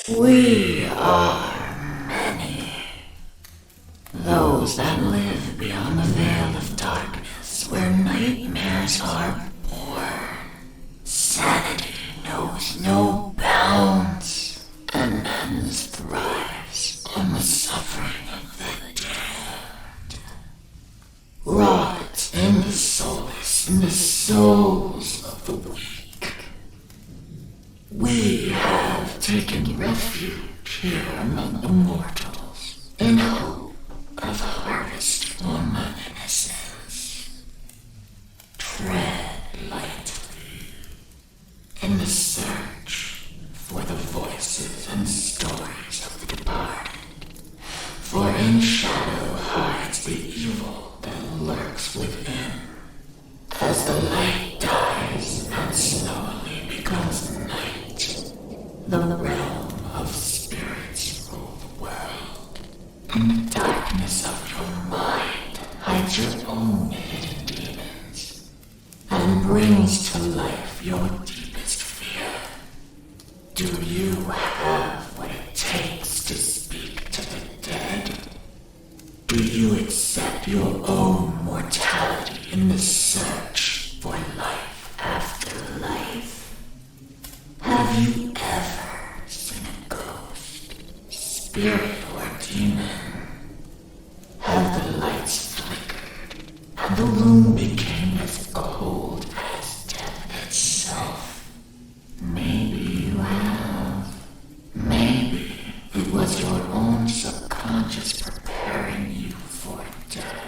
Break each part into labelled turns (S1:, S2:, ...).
S1: We are many. Those that live beyond the veil of darkness where nightmares are born. Sanity knows no bounds, and men's thrives on the suffering of the damned. Rot in the solace in the souls of the weak. We have taken refuge here among the mortals in hope of harvest for my innocence. Tread lightly in the search for the voices and stories of the departed. For in shadow hides the evil that lurks within. As the light dies and slowly becomes night, the realm of spirits rule the world. In the darkness of your mind hides your own hidden demons, and brings to life your deepest fear. Do you have what it takes to speak to the dead? Do you accept your own mortality in the search for life after life? Have you ever seen a ghost, spirit, or demon? Have the lights flickered and the room became as cold as death itself? Maybe you have. Maybe it was your own subconscious preparing you for death.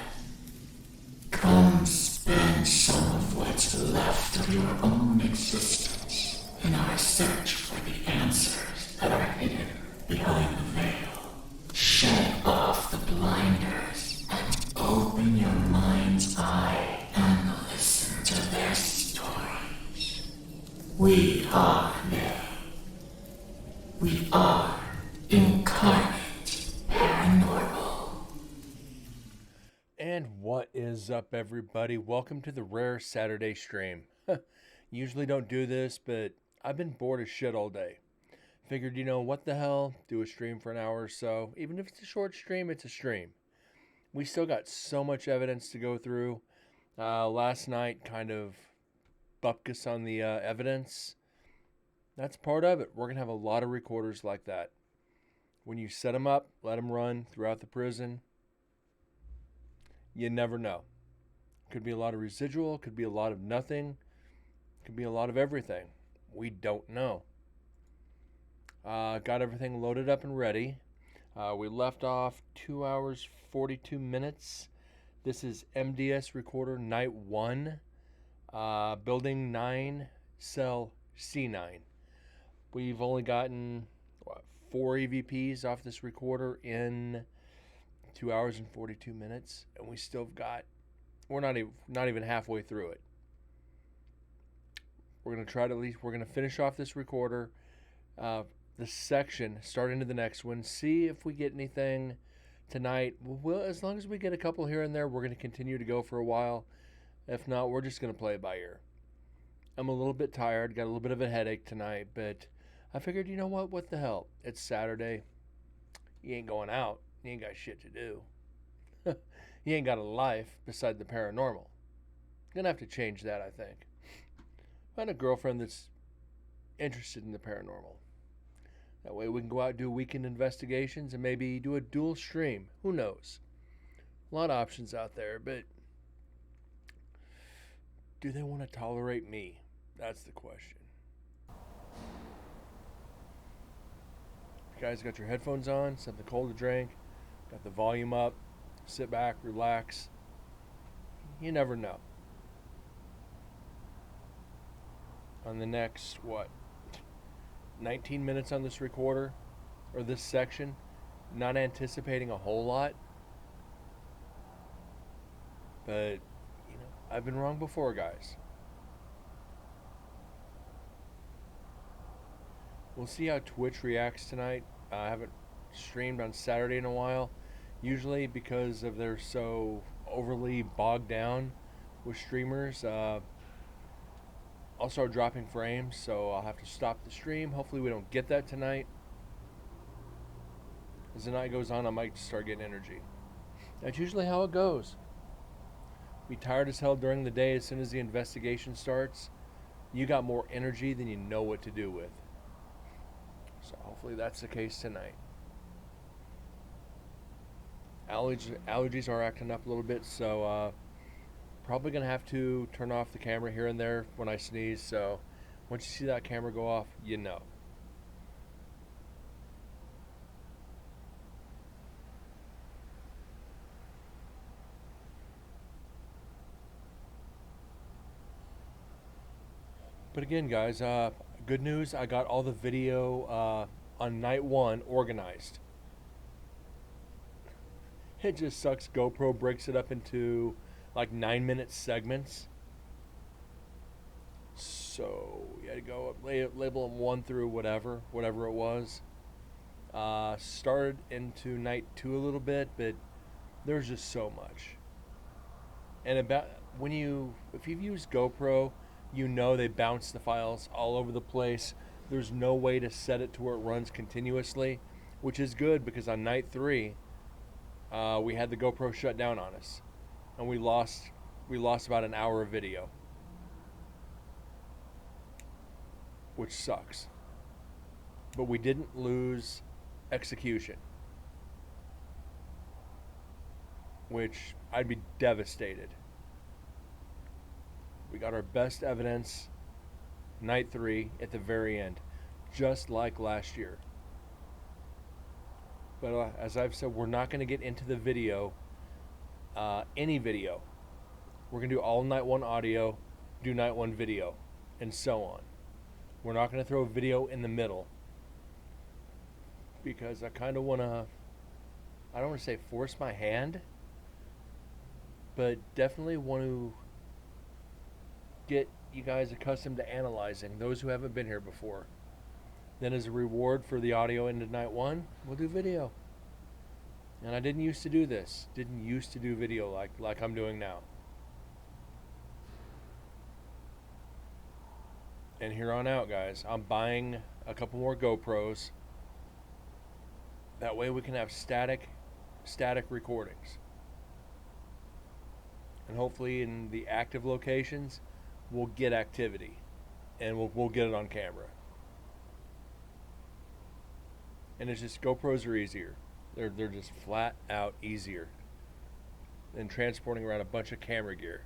S1: Come spend some of what's left of your own existence in our search for the answers that are hidden behind the veil. Shed off the blinders and open your mind's eye and listen to their stories. We are they. We are Incarnate Paranormal.
S2: And what is up, everybody? Welcome to the Rare Saturday stream. Usually don't do this, but I've been bored as shit all day. Figured, what the hell? Do a stream for an hour or so. Even if it's a short stream, it's a stream. We still got so much evidence to go through. Last night kind of bucked us on the evidence. That's part of it. We're going to have a lot of recorders like that. When you set them up, let them run throughout the prison. You never know. Could be a lot of residual, could be a lot of nothing, could be a lot of everything. We don't know. Got everything loaded up and ready. We left off 2 hours, 42 minutes. This is MDS Recorder Night 1, Building 9, Cell C9. We've only gotten 4 EVPs off this recorder in 2 hours and 42 minutes, and we still got, we're not even halfway through it. We're going to try to we're going to finish off this recorder, this section, start into the next one, see if we get anything tonight. Well, as long as we get a couple here and there, we're going to continue to go for a while. If not, we're just going to play it by ear. I'm a little bit tired, got a little bit of a headache tonight, but I figured, what the hell? It's Saturday. You ain't going out. You ain't got shit to do. You ain't got a life beside the paranormal. Gonna have to change that, I think. Find a girlfriend that's interested in the paranormal. That way we can go out and do weekend investigations and maybe do a dual stream. Who knows? A lot of options out there, but do they want to tolerate me? That's the question. You guys got your headphones on, something cold to drink, got the volume up, sit back, relax. You never know. On the next, 19 minutes on this recorder, or this section, not anticipating a whole lot. But, I've been wrong before, guys. We'll see how Twitch reacts tonight. I haven't streamed on Saturday in a while. Usually because of they're so overly bogged down with streamers. I'll start dropping frames, so I'll have to stop the stream. Hopefully we don't get that tonight. As the night goes on, I might start getting energy. That's usually how it goes. Be tired as hell during the day. As soon as the investigation starts, you got more energy than you know what to do with. So hopefully that's the case tonight. Allergies are acting up a little bit, so probably going to have to turn off the camera here and there when I sneeze. So once you see that camera go off, you know. But again, guys, good news. I got all the video on night one organized. It just sucks. GoPro breaks it up into like 9-minute segments. So you had to go up, label them 1 through whatever it was. Started into night 2 a little bit, but there's just so much. And if you've used GoPro, you know they bounce the files all over the place. There's no way to set it to where it runs continuously, which is good because on night 3, we had the GoPro shut down on us, and we lost about an hour of video, which sucks. But we didn't lose execution, which I'd be devastated. We got our best evidence night 3 at the very end, just like last year. But as I've said, we're not going to get into the video, any video. We're going to do all night 1 audio, do night 1 video, and so on. We're not going to throw a video in the middle because I kind of want to, I don't want to say force my hand, but definitely want to get you guys accustomed to analyzing, those who haven't been here before. Then as a reward for the audio into night 1, we'll do video. And I didn't used to do this. Didn't used to do video like I'm doing now. And here on out, guys, I'm buying a couple more GoPros. That way we can have static recordings. And hopefully in the active locations, we'll get activity. And we'll get it on camera. And it's just, GoPros are easier. They're just flat out easier than transporting around a bunch of camera gear.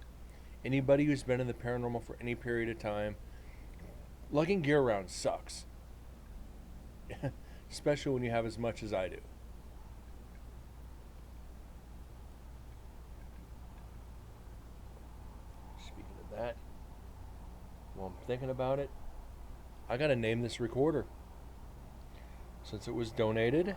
S2: Anybody who's been in the paranormal for any period of time, lugging gear around sucks. Especially when you have as much as I do. Speaking of that, while I'm thinking about it, I gotta name this recorder. Since it was donated,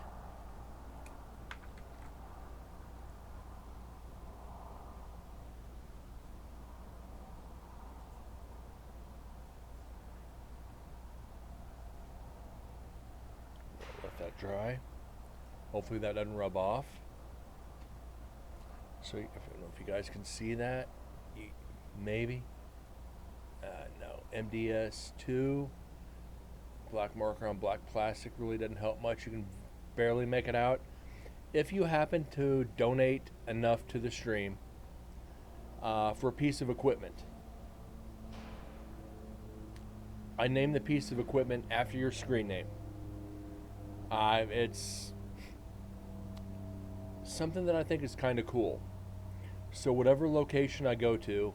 S2: let that dry. Hopefully that doesn't rub off. So I don't know if you guys can see that. Maybe. No. MDS2. Black marker on black plastic really doesn't help much. You can barely make it out. If you happen to donate enough to the stream for a piece of equipment, I name the piece of equipment after your screen name. It's something that I think is kind of cool. So whatever location I go to,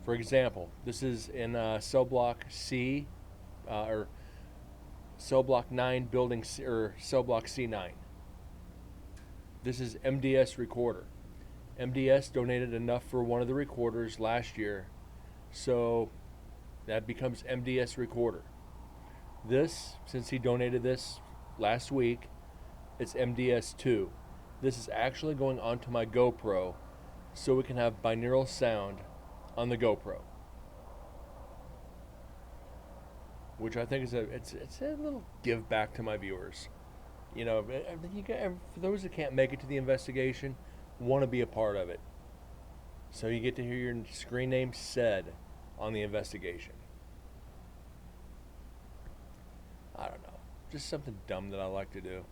S2: for example, this is in cell block C, or cell block 9, building C, or cell block C9. This is MDS recorder. MDS donated enough for one of the recorders last year, so that becomes MDS recorder. This, since he donated this last week, it's MDS2. This is actually going onto my GoPro, so we can have binaural sound on the GoPro, which I think is it's a little give back to my viewers. You know, for those that can't make it to the investigation, want to be a part of it, so you get to hear your screen name said on the investigation. I don't know, just something dumb that I like to do.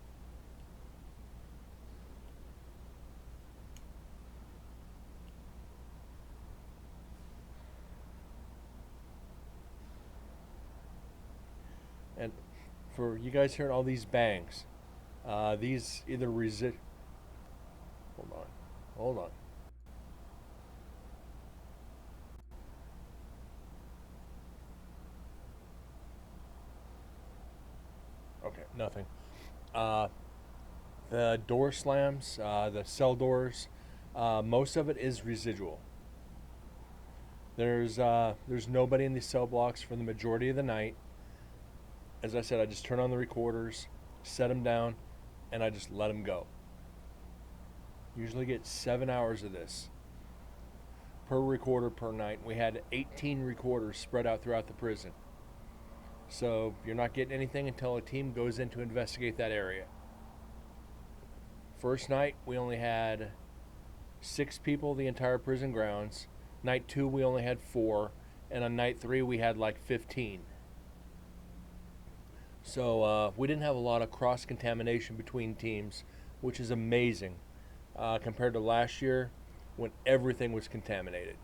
S2: for you guys hearing all these bangs. These either Hold on. Hold on. Okay, nothing. Uh, the door slams, the cell doors, most of it is residual. There's nobody in these cell blocks for the majority of the night. As I said, I just turn on the recorders, set them down, and I just let them go. Usually get 7 hours of this per recorder per night. We had 18 recorders spread out throughout the prison. So you're not getting anything until a team goes in to investigate that area. First night, we only had 6 people the entire prison grounds. Night 2, we only had 4. And on night 3, we had like 15. So we didn't have a lot of cross-contamination between teams, which is amazing compared to last year when everything was contaminated.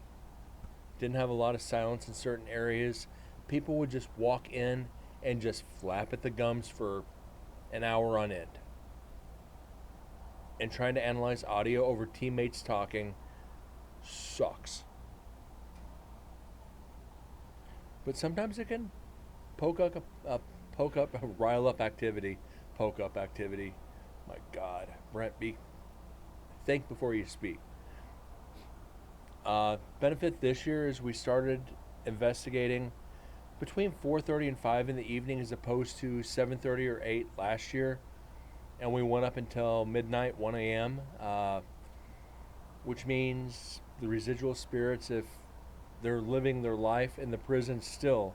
S2: Didn't have a lot of silence in certain areas. People would just walk in and just flap at the gums for an hour on end. And trying to analyze audio over teammates talking sucks. But sometimes it can rile up activity. Poke up activity. My God. Brent, think before you speak. Benefit this year is we started investigating between 4:30 and 5 in the evening as opposed to 7:30 or 8 last year. And we went up until midnight, 1 a.m., which means the residual spirits, if they're living their life in the prison still,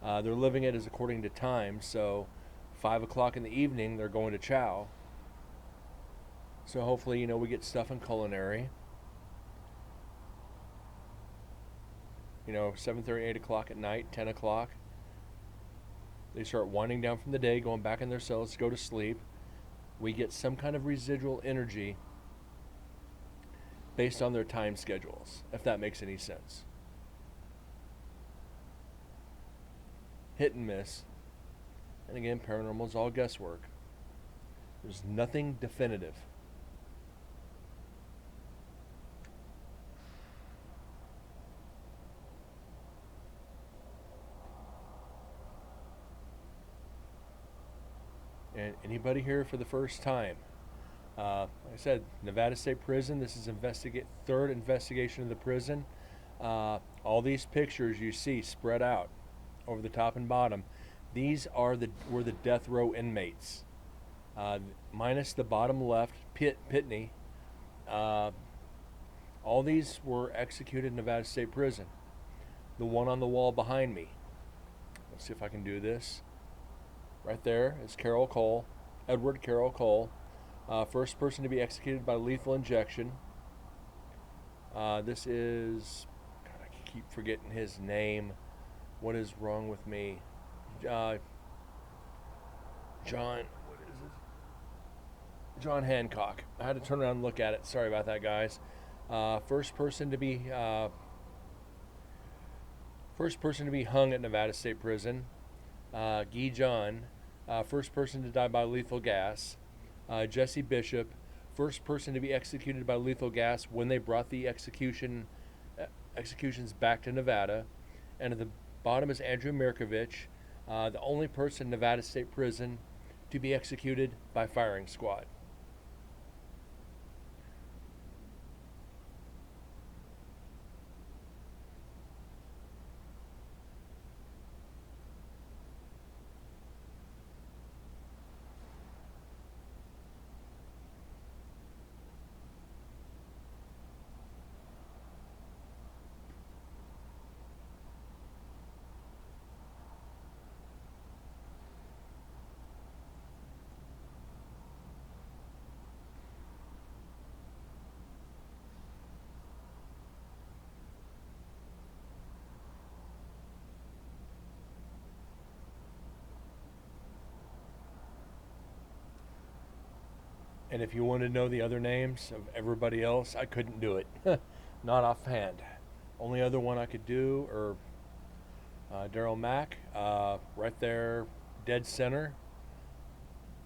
S2: they're living it as according to time. So 5 o'clock in the evening, they're going to chow. So hopefully, we get stuff in culinary. 7:30, 8 o'clock at night, 10 o'clock. They start winding down from the day, going back in their cells to go to sleep. We get some kind of residual energy based on their time schedules, if that makes any sense. Hit and miss. And again, paranormal is all guesswork. There's nothing definitive. And anybody here for the first time? Like I said, Nevada State Prison. This is third investigation of the prison. All these pictures you see spread out over the top and bottom. These were the death row inmates, minus the bottom left, Pitney. All these were executed in Nevada State Prison. The one on the wall behind me. Let's see if I can do this. Right there is Carol Cole, Edward Carroll Cole, first person to be executed by lethal injection. This is, God, I keep forgetting his name. What is wrong with me? John, what is it? John Hancock. I had to turn around and look at it. Sorry about that, guys. First person to be hung at Nevada State Prison. Guy John, first person to die by lethal gas. Jesse Bishop, first person to be executed by lethal gas when they brought the executions back to Nevada. And at the bottom is Andrew Mirkovich, the only person in Nevada State Prison to be executed by firing squad. And if you want to know the other names of everybody else, I couldn't do it. Not offhand. Only other one I could do, or Daryl Mack, right there, dead center.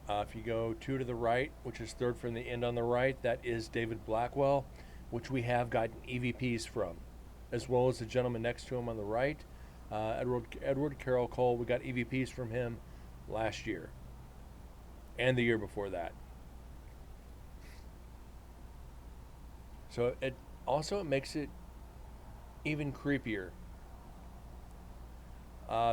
S2: If you go two to the right, which is third from the end on the right, that is David Blackwell, which we have gotten EVPs from, as well as the gentleman next to him on the right, Edward Carroll Cole. We got EVPs from him last year and the year before that. So it makes it even creepier.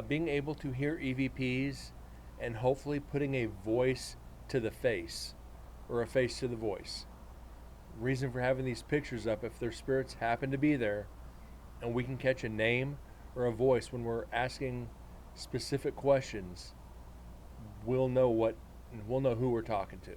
S2: Being able to hear EVPs and hopefully putting a voice to the face or a face to the voice. Reason for having these pictures up, if their spirits happen to be there and we can catch a name or a voice when we're asking specific questions, we'll know who we're talking to.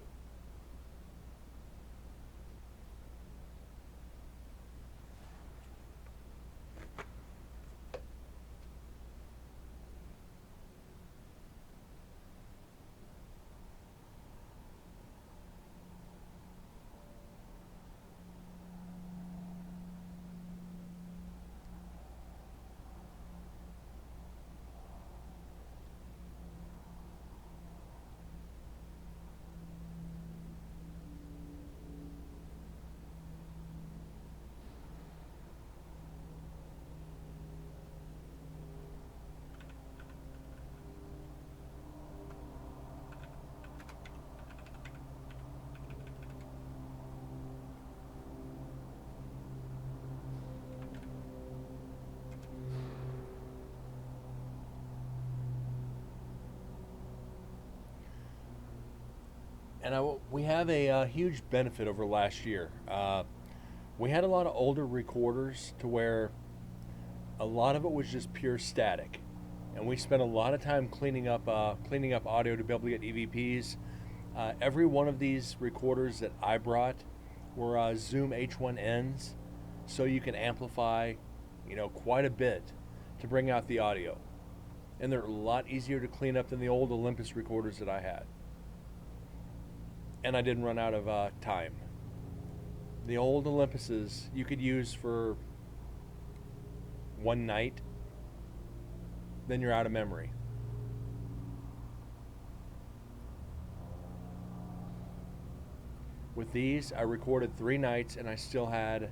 S2: And we have a huge benefit over last year. We had a lot of older recorders to where a lot of it was just pure static, and we spent a lot of time cleaning up audio to be able to get EVPs. Every one of these recorders that I brought were Zoom H1Ns, so you can amplify, quite a bit to bring out the audio, and they're a lot easier to clean up than the old Olympus recorders that I had. And I didn't run out of time. The old Olympuses you could use for one night, then you're out of memory. With these, I recorded 3 nights and I still had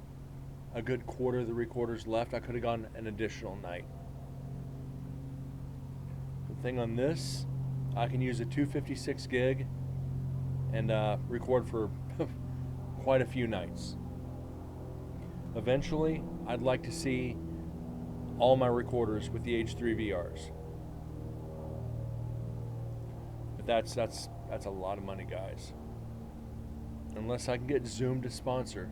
S2: a good quarter of the recorders left. I could have gone an additional night. The thing on this, I can use a 256 gig and record for quite a few nights. Eventually, I'd like to see all my recorders with the H3 VRs. But that's a lot of money, guys. Unless I can get Zoom to sponsor,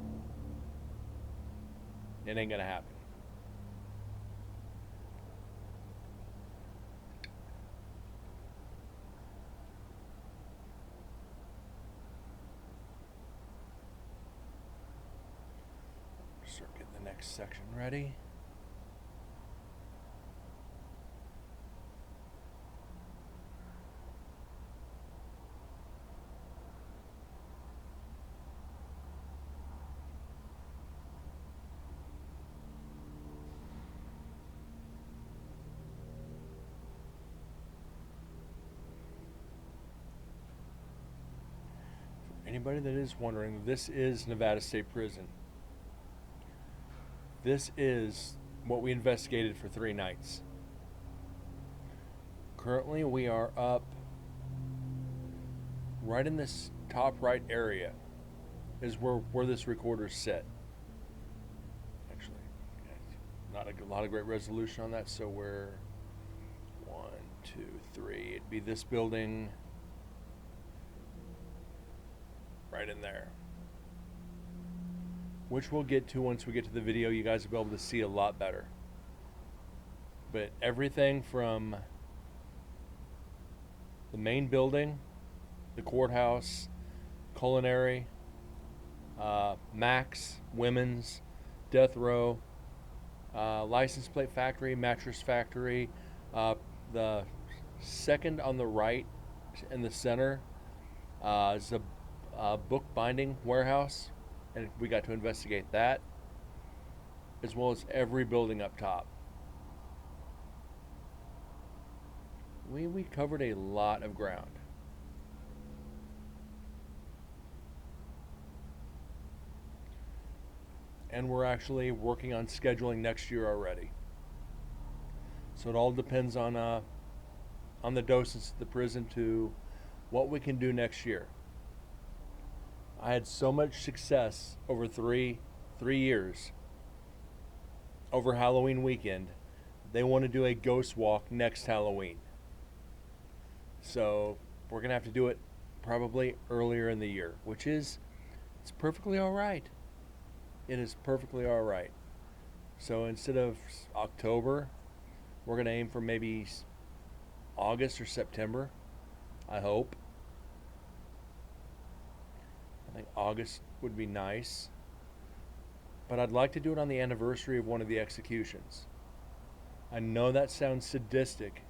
S2: it ain't gonna happen. Start getting the next section ready. Anybody that is wondering, this is Nevada State Prison. This is what we investigated for 3 nights. Currently, we are up right in this top right area is where this recorder's set. Actually, not a lot of great resolution on that, so we're 1, 2, 3. It'd be this building right in there, which we'll get to once we get to the video. You guys will be able to see a lot better. But everything from the main building, the courthouse, culinary, Max, women's, death row, license plate factory, mattress factory, the second on the right in the center is a book binding warehouse, and we got to investigate that, as well as every building up top. We covered a lot of ground. and we're actually working on scheduling next year already. So it all depends on the docents at the prison to what we can do next year. I had so much success over three years over Halloween weekend. They want to do a ghost walk next Halloween. So we're going to have to do it probably earlier in the year, which is, it's perfectly all right. It is perfectly all right. So instead of October, we're going to aim for maybe August or September, I hope. I think August would be nice. But I'd like to do it on the anniversary of one of the executions. I know that sounds sadistic,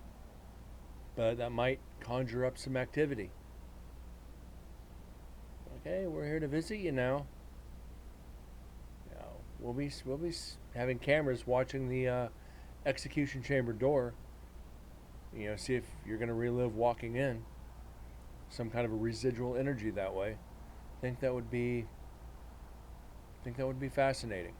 S2: but that might conjure up some activity. Okay, we're here to visit you now. We'll be having cameras watching the execution chamber door. See if you're going to relive walking in. Some kind of a residual energy that way. I think that would be fascinating.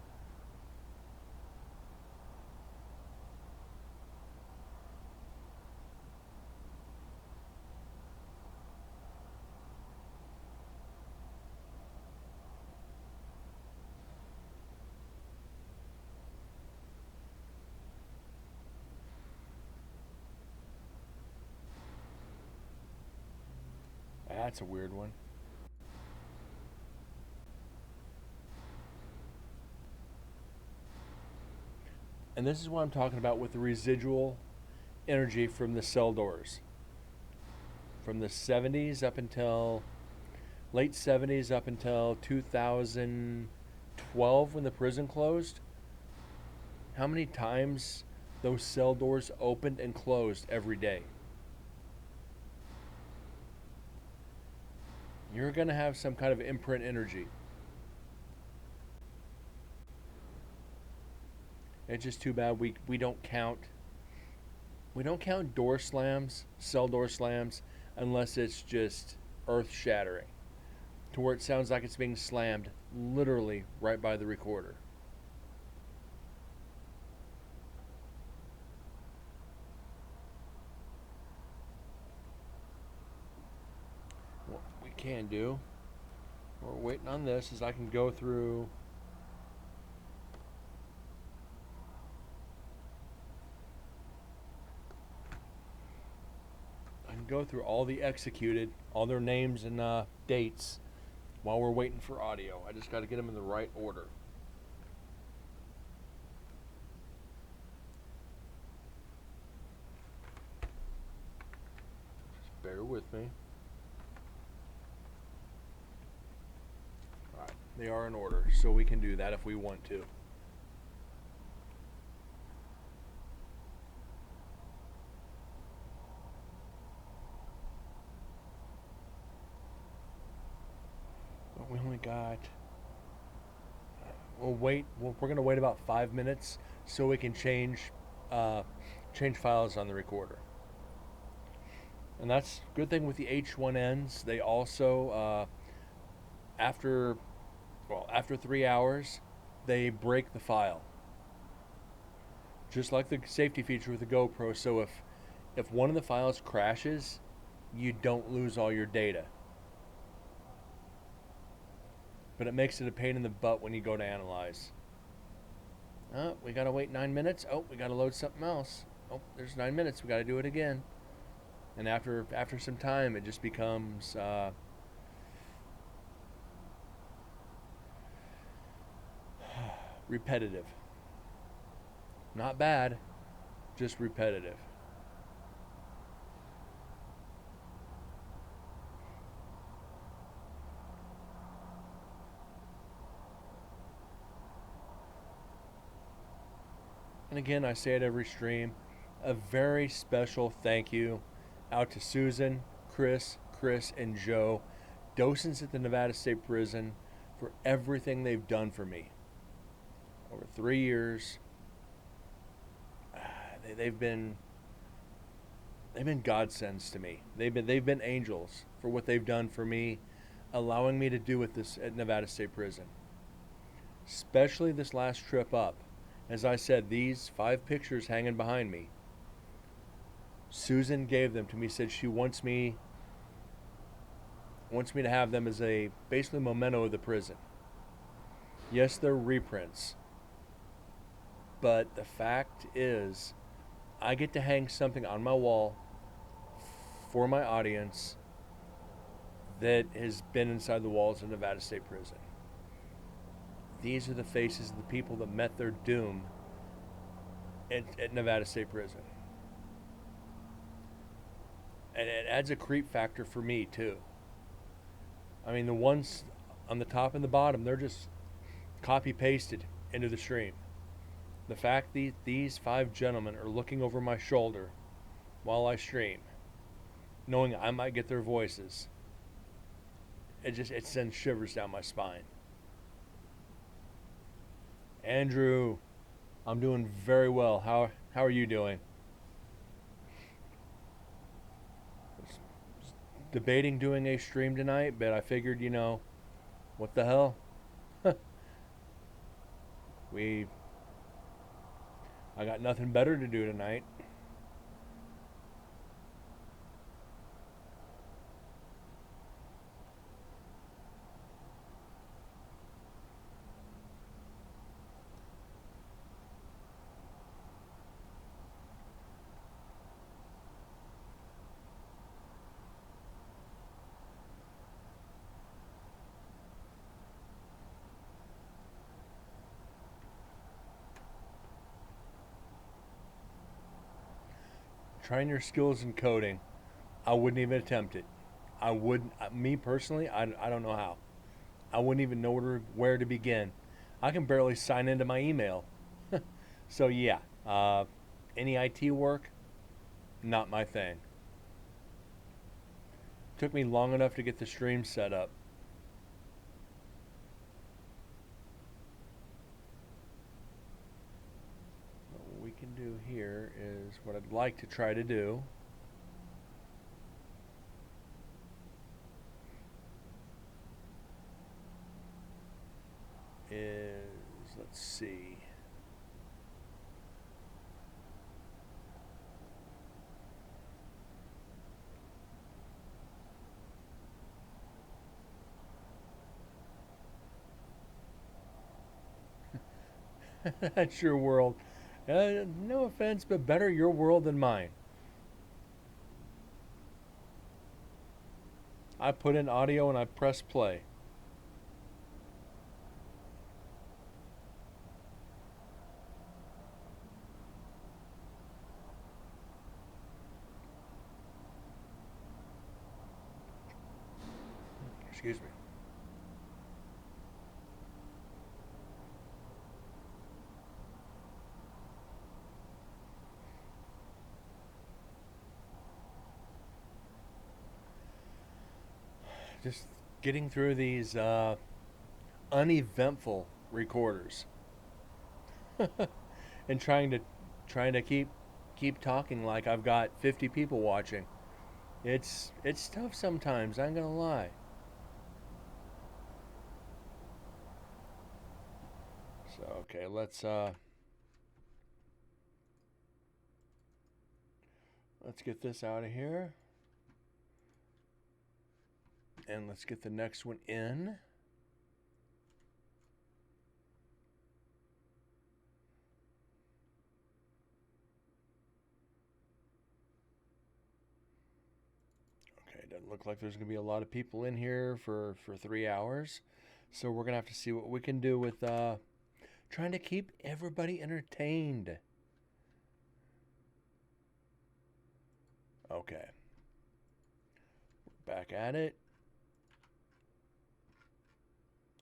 S2: That's a weird one. And this is what I'm talking about with the residual energy from the cell doors. From the 70s up until late 70s up until 2012 when the prison closed. How many times those cell doors opened and closed every day? You're going to have some kind of imprint energy. It's just too bad we don't count door slams, cell door slams, unless it's just earth shattering, to where it sounds like it's being slammed literally right by the recorder. What we can do, we're waiting on this, is I can go through all the executed, all their names and dates while we're waiting for audio. I just got to get them in the right order. Just bear with me. All right, they are in order, so we can do that if we want to. We only got. We'll wait. We're going to wait about 5 minutes so we can change files on the recorder. And that's a good thing with the H1Ns. They also, after 3 hours, they break the file. Just like the safety feature with the GoPro. So if one of the files crashes, you don't lose all your data. But it makes it a pain in the butt when you go to analyze. Oh, we gotta wait 9 minutes. Oh, we gotta load something else. Oh, there's 9 minutes. We gotta do it again. And after some time, it just becomes repetitive. Not bad, just repetitive. And again, I say it every stream, a very special thank you out to Susan, Chris, and Joe, docents at the Nevada State Prison, for everything they've done for me over 3 years. They've been godsends to me. They've been angels for what they've done for me, allowing me to do with this at Nevada State Prison. especially this last trip up. As I said, these 5 pictures hanging behind me, Susan gave them to me, said she wants me to have them as a basically memento of the prison. Yes, they're reprints, but the fact is, I get to hang something on my wall for my audience that has been inside the walls of Nevada State Prison. These are the faces of the people that met their doom at Nevada State Prison. And it adds a creep factor for me, too. I mean, the ones on the top and the bottom, they're just copy pasted into the stream. The fact that these 5 gentlemen are looking over my shoulder while I stream, knowing I might get their voices, it sends shivers down my spine. Andrew, I'm doing very well. How are you doing? Debating doing a stream tonight, but I figured, what the hell? I got nothing better to do tonight. Trying your skills in coding, I wouldn't even attempt it. Me personally, I don't know how. I wouldn't even know where to begin. I can barely sign into my email. So yeah, any IT work, not my thing. Took me long enough to get the stream set up. What we can do here is what I'd like to try to do. Let's see. That's your world. No offense, but better your world than mine. I put in audio and I press play. Excuse me. Just getting through these uneventful recorders and trying to keep talking like I've got 50 people watching. It's tough sometimes, I ain't gonna lie. So okay, let's get this out of here. And let's get the next one in. Okay, doesn't look like there's going to be a lot of people in here for 3 hours. So we're going to have to see what we can do with trying to keep everybody entertained. Okay. We're back at it.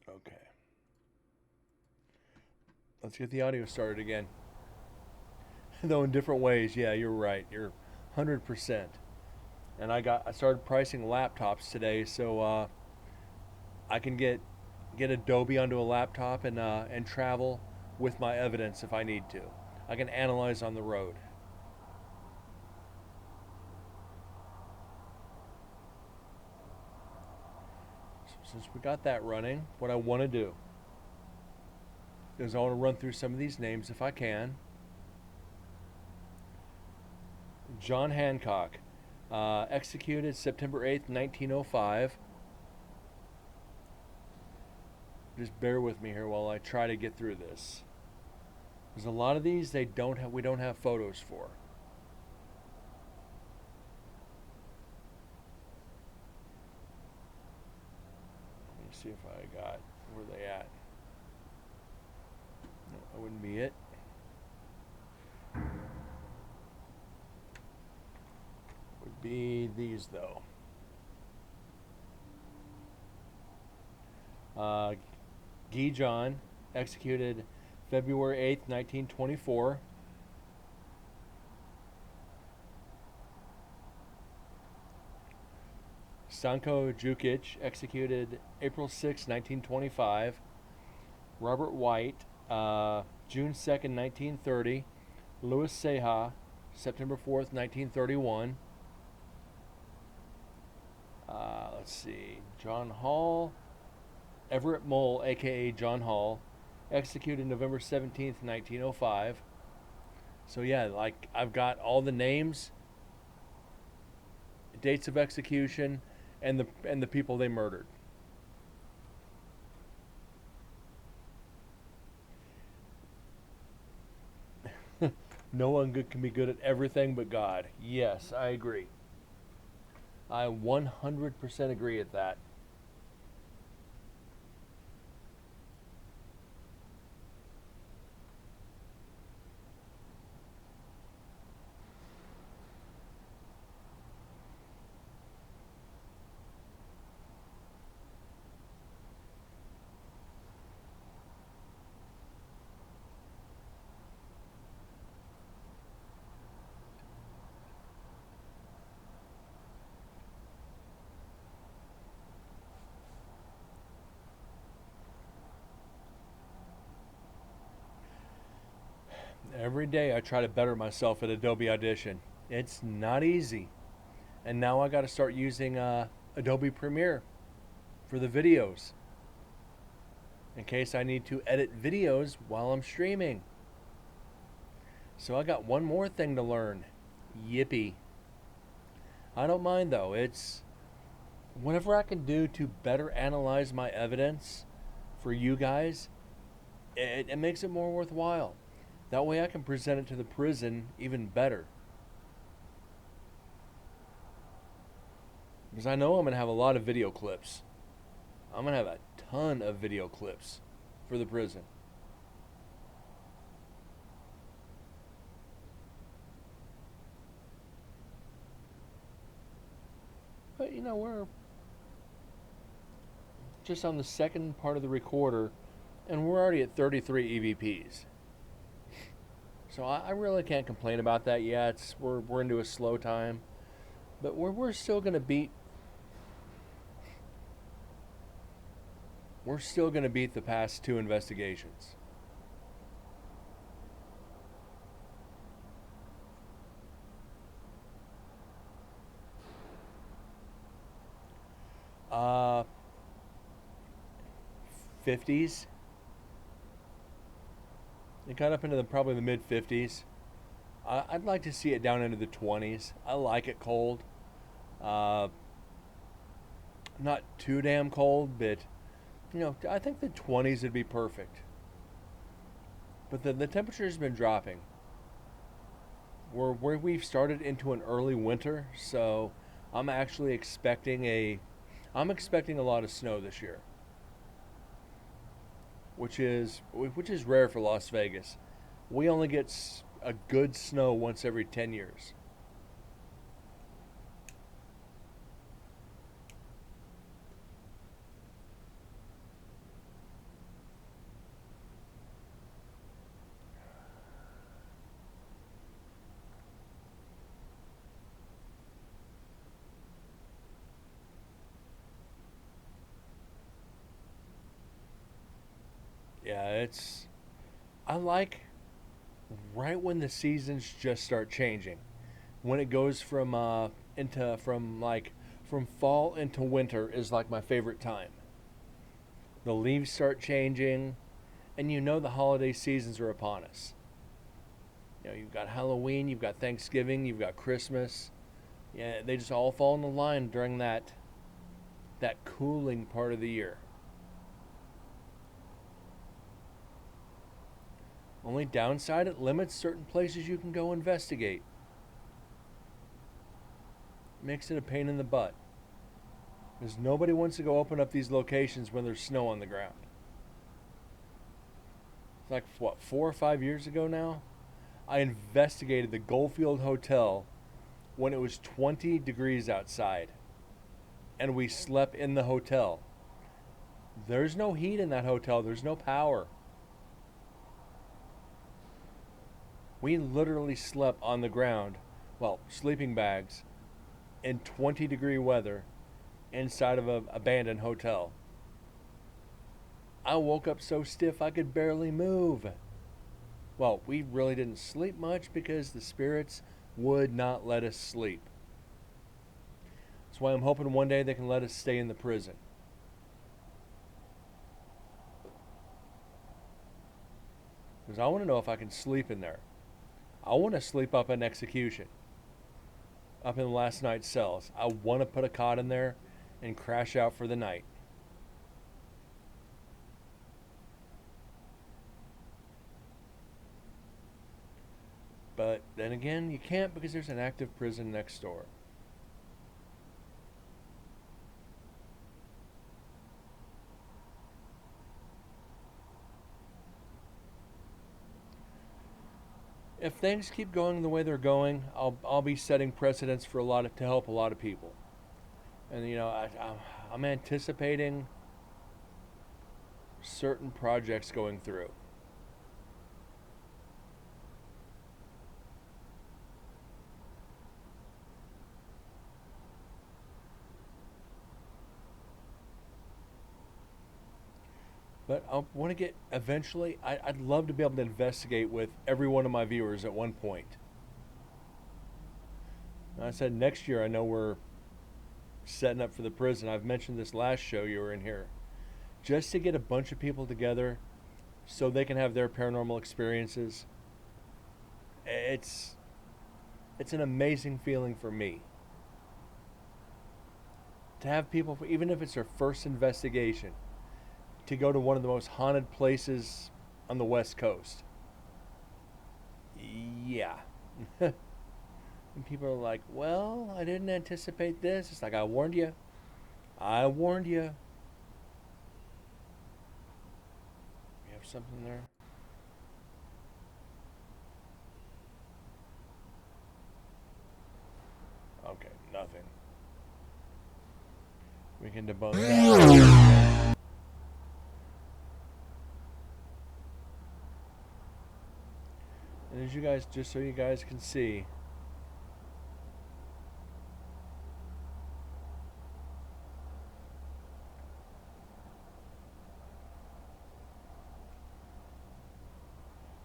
S2: Okay. Let's get the audio started again. Though in different ways, yeah, you're right. You're 100%. And I started pricing laptops today, so I can get Adobe onto a laptop and travel with my evidence if I need to. I can analyze on the road. So since we got that running, what I want to do is I want to run through some of these names if I can. John Hancock, executed September 8th, 1905. Just bear with me here while I try to get through this. There's a lot of these we don't have photos for. Let me see if I got where they at. No, that wouldn't be it. Would be these though. Guy John, executed February 8th, 1924. Stanko Jukic, executed April 6, 1925. Robert White, June 2nd, 1930. Louis Seha, September 4th, 1931. Let's see. John Hall, Everett Mole, aka John Hall, executed November 17th, 1905. So yeah, like I've got all the names, dates of execution, and the people they murdered. No one can be good at everything but God. Yes, I agree. I 100% agree at that. Every day I try to better myself at Adobe Audition. It's not easy. And now I got to start using Adobe Premiere for the videos in case I need to edit videos while I'm streaming. So I got one more thing to learn. Yippee. I don't mind though. It's whatever I can do to better analyze my evidence for you guys, it makes it more worthwhile. That way I can present it to the prison even better. Because I know I'm going to have a lot of video clips. I'm going to have a ton of video clips for the prison. But you know, we're just on the second part of the recorder, and we're already at 33 EVPs. So I really can't complain about that yet. We're into a slow time, but we're still going to beat. We're still going to beat the past two investigations. Uh, 50s. It got up into probably the mid 50s. I'd like to see it down into the 20s. I like it cold. Not too damn cold, but you know, I think the 20s would be perfect. But the temperature's been dropping. We've started into an early winter, so I'm actually expecting a lot of snow this year. Which is rare for Las Vegas. We only get a good snow once every 10 years. Yeah, I like right when the seasons just start changing. When it goes from fall into winter is like my favorite time. The leaves start changing, and you know the holiday seasons are upon us. You've got Halloween, you've got Thanksgiving, you've got Christmas. Yeah, they just all fall in the line during that cooling part of the year. Only downside, it limits certain places you can go investigate. Makes it a pain in the butt. Because nobody wants to go open up these locations when there's snow on the ground. It's like, 4 or 5 years ago now? I investigated the Goldfield Hotel when it was 20 degrees outside. And we slept in the hotel. There's no heat in that hotel. There's no power. We literally slept on the ground, sleeping bags, in 20-degree weather inside of an abandoned hotel. I woke up so stiff I could barely move. Well, we really didn't sleep much because the spirits would not let us sleep. That's why I'm hoping one day they can let us stay in the prison. Because I want to know if I can sleep in there. I want to sleep up in execution. Up in last night's cells. I want to put a cot in there and crash out for the night. But then again, you can't because there's an active prison next door. If things keep going the way they're going, I'll be setting precedents for to help a lot of people. And I'm anticipating certain projects going through. But I want to get, eventually, I'd love to be able to investigate with every one of my viewers at one point. And I said next year, I know we're setting up for the prison. I've mentioned this last show you were in here. Just to get a bunch of people together so they can have their paranormal experiences. It's an amazing feeling for me. To have people, even if it's their first investigation, to go to one of the most haunted places on the West Coast. Yeah. And people are like, well, I didn't anticipate this. It's like, I warned you. I warned you. You have something there? Okay, nothing. We can debunk that. And as you guys, just so you guys can see,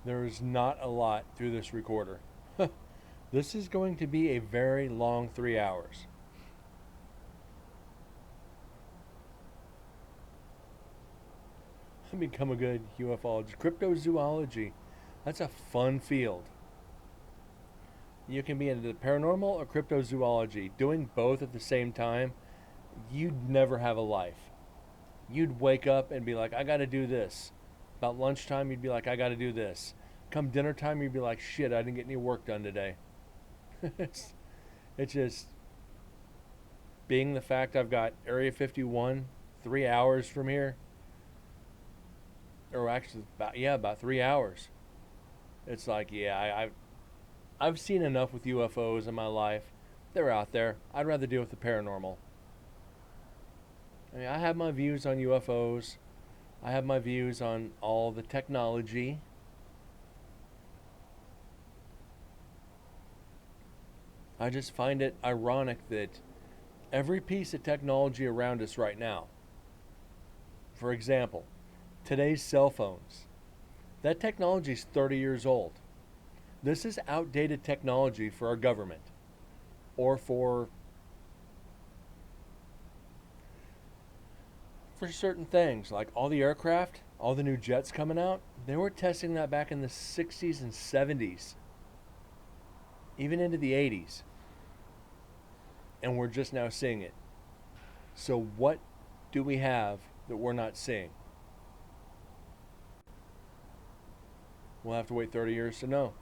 S2: there is not a lot through this recorder. This is going to be a very long 3 hours. I've become a good ufologist. Cryptozoology. That's a fun field. You can be into the paranormal or cryptozoology. Doing both at the same time, you'd never have a life. You'd wake up and be like, I gotta do this. About lunchtime, you'd be like, I gotta do this. Come dinner time, you'd be like, shit, I didn't get any work done today. It's just being the fact I've got Area 51 3 hours from here. Or actually, about 3 hours. It's like, I've seen enough with UFOs in my life. They're out there. I'd rather deal with the paranormal. I mean, I have my views on UFOs. I have my views on all the technology. I just find it ironic that every piece of technology around us right now, for example, today's cell phones, that technology is 30 years old. This is outdated technology for our government or for certain things, like all the aircraft. all the new jets coming out, they were testing that back in the 60s and 70s, even into the 80s. And we're just now seeing it. So what do we have that we're not seeing? We'll have to wait 30 years to know.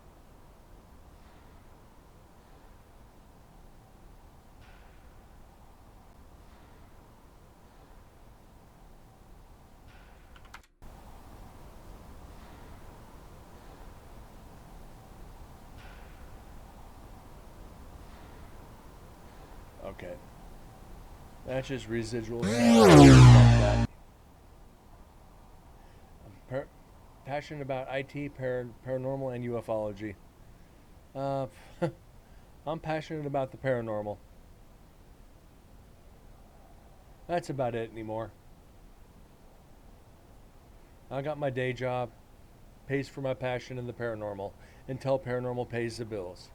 S2: Okay. That's just residual. I'm passionate about IT, paranormal, and ufology. Uh, I'm passionate about the paranormal. That's about it anymore. I got my day job, pays for my passion in the paranormal, until paranormal pays the bills.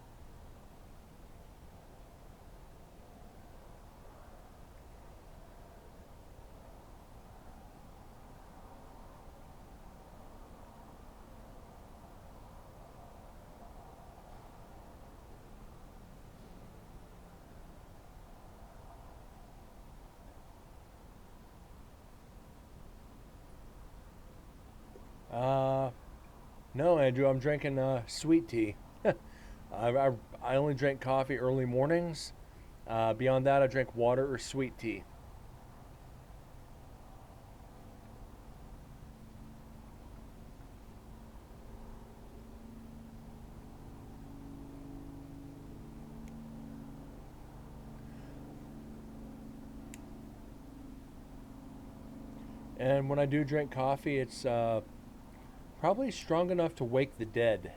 S2: Uh, no, Andrew, I'm drinking sweet tea. I only drink coffee early mornings. Beyond that, I drink water or sweet tea. And when I do drink coffee, it's probably strong enough to wake the dead.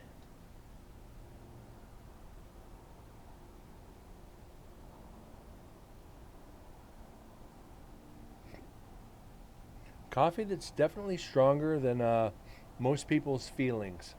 S2: Coffee that's definitely stronger than most people's feelings.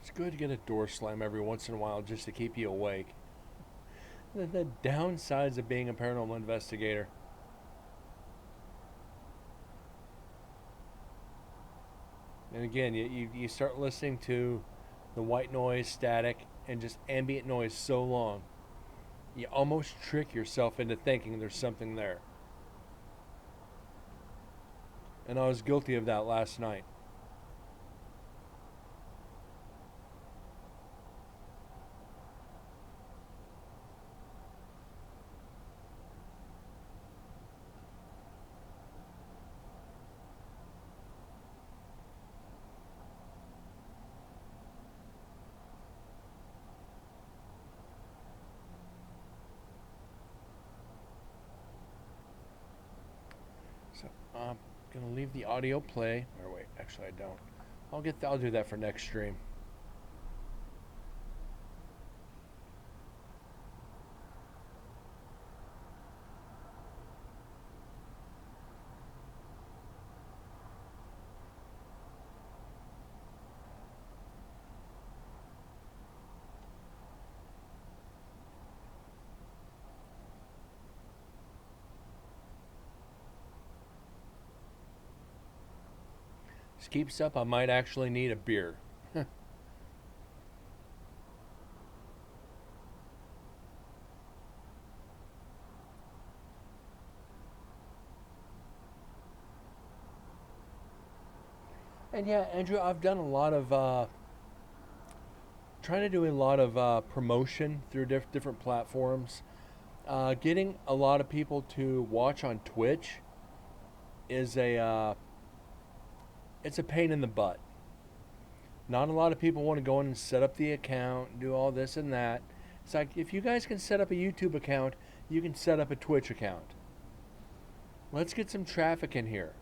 S2: It's good to get a door slam every once in a while just to keep you awake. The downsides of being a paranormal investigator. And again, you start listening to the white noise, static, and just ambient noise so long, you almost trick yourself into thinking there's something there. And I was guilty of that last night. So I'm gonna leave the audio play. Or wait, actually I don't. I'll do that for next stream. This keeps up, I might actually need a beer. And yeah, Andrew, I've done a lot of trying to do a lot of promotion through different platforms. Getting a lot of people to watch on Twitch is it's a pain in the butt. Not a lot of people want to go in and set up the account and do all this and that. It's like, if you guys can set up a YouTube account, you can set up a Twitch account. Let's get some traffic in here.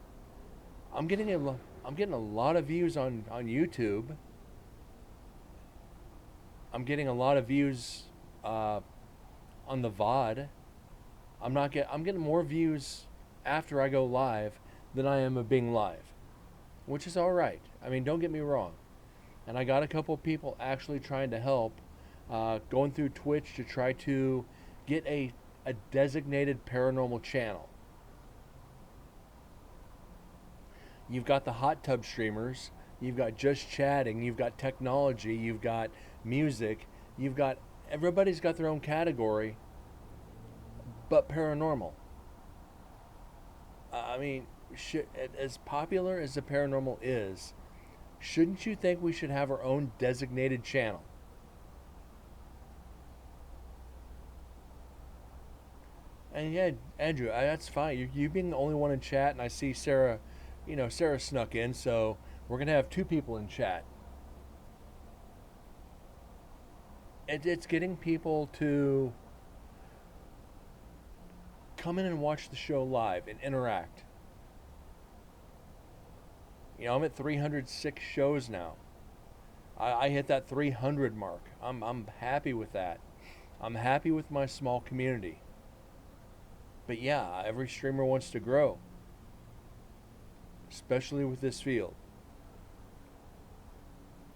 S2: I'm getting a lot of views on YouTube. I'm getting a lot of views on the VOD. I'm getting more views after I go live than I am of being live, which is all right. I mean, don't get me wrong. And I got a couple of people actually trying to help, going through Twitch to try to get a designated paranormal channel. You've got the hot tub streamers, you've got just chatting, you've got technology, you've got music, everybody's got their own category, but paranormal. I mean, as popular as the paranormal is, shouldn't you think we should have our own designated channel? And yeah, Andrew, that's fine. You being the only one in chat, and I see Sarah, Sarah snuck in, so we're going to have two people in chat. It's getting people to come in and watch the show live and interact. I'm at 306 shows now. I hit that 300 mark. I'm happy with that. I'm happy with my small community. But yeah, every streamer wants to grow, especially with this field.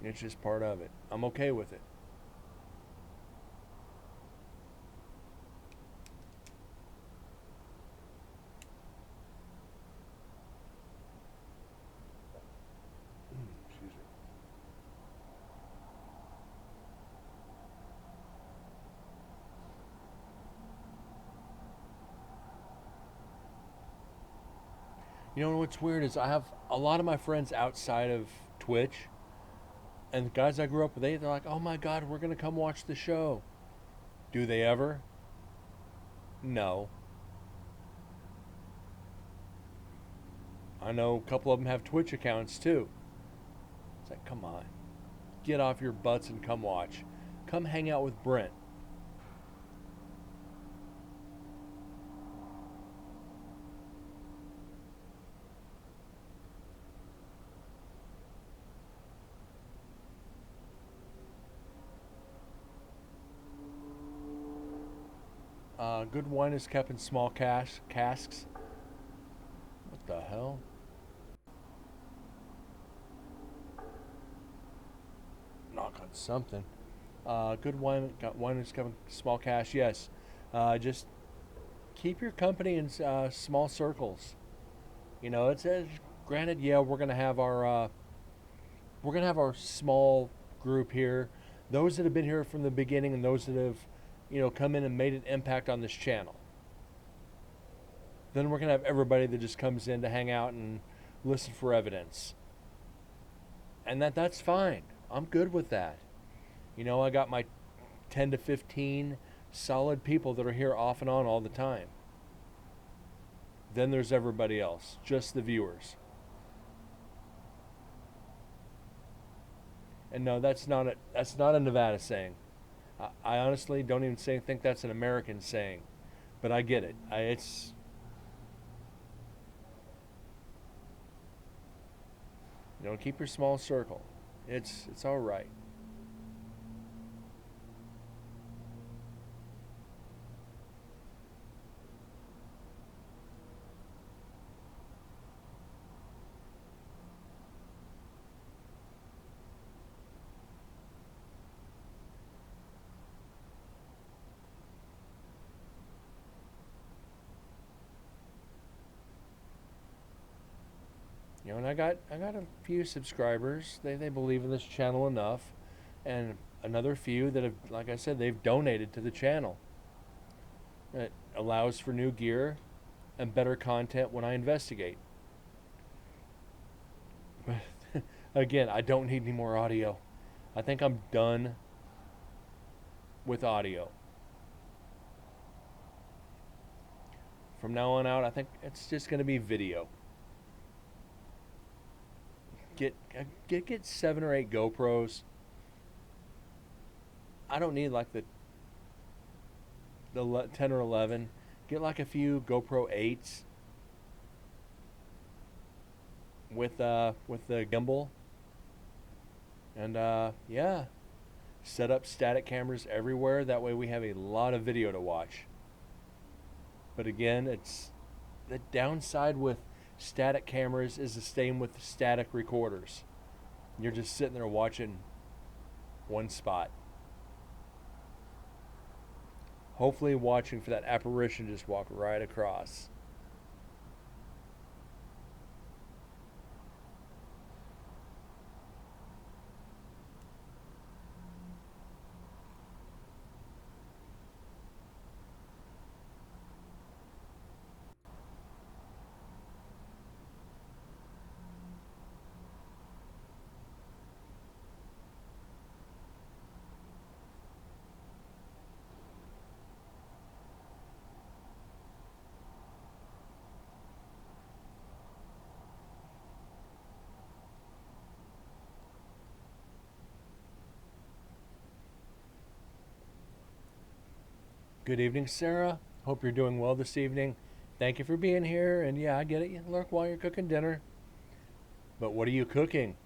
S2: It's just part of it. I'm okay with it. Excuse me. You know what's weird is I have a lot of my friends outside of Twitch, and the guys I grew up with, they're like, "Oh my God, we're gonna come watch the show." Do they ever? No. I know a couple of them have Twitch accounts too. It's like, come on, get off your butts and come watch. Come hang out with Brent. Good wine is kept in small casks. What the hell? Knock on something. Good wine is kept in small casks. Yes. Just keep your company in small circles. It's granted. Yeah, we're gonna have our small group here. Those that have been here from the beginning and those that have come in and made an impact on this channel. Then we're going to have everybody that just comes in to hang out and listen for evidence. And that's fine. I'm good with that. I got my 10 to 15 solid people that are here off and on all the time. Then there's everybody else, just the viewers. And no, that's not a Nevada saying. I honestly don't even think that's an American saying, but I get it. Keep your small circle. It's all right. And I got a few subscribers. They believe in this channel enough, and another few that have, like I said, they've donated to the channel. It allows for new gear and better content when I investigate. But again, I don't need any more audio. I think I'm done with audio. From now on out, I think it's just going to be video. Get 7 or 8 GoPros. I don't need like the 10 or 11. Get like a few GoPro 8s with the gimbal, and yeah, set up static cameras everywhere. That way we have a lot of video to watch. But again, it's the downside with static cameras is the same with static recorders. You're just sitting there watching one spot. Hopefully watching for that apparition to just walk right across. Good evening, Sarah. Hope you're doing well this evening. Thank you for being here. And yeah, I get it. You lurk while you're cooking dinner. But what are you cooking?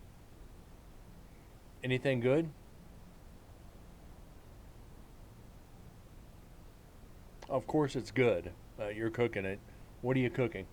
S2: Anything good? Of course it's good. You're cooking it. What are you cooking?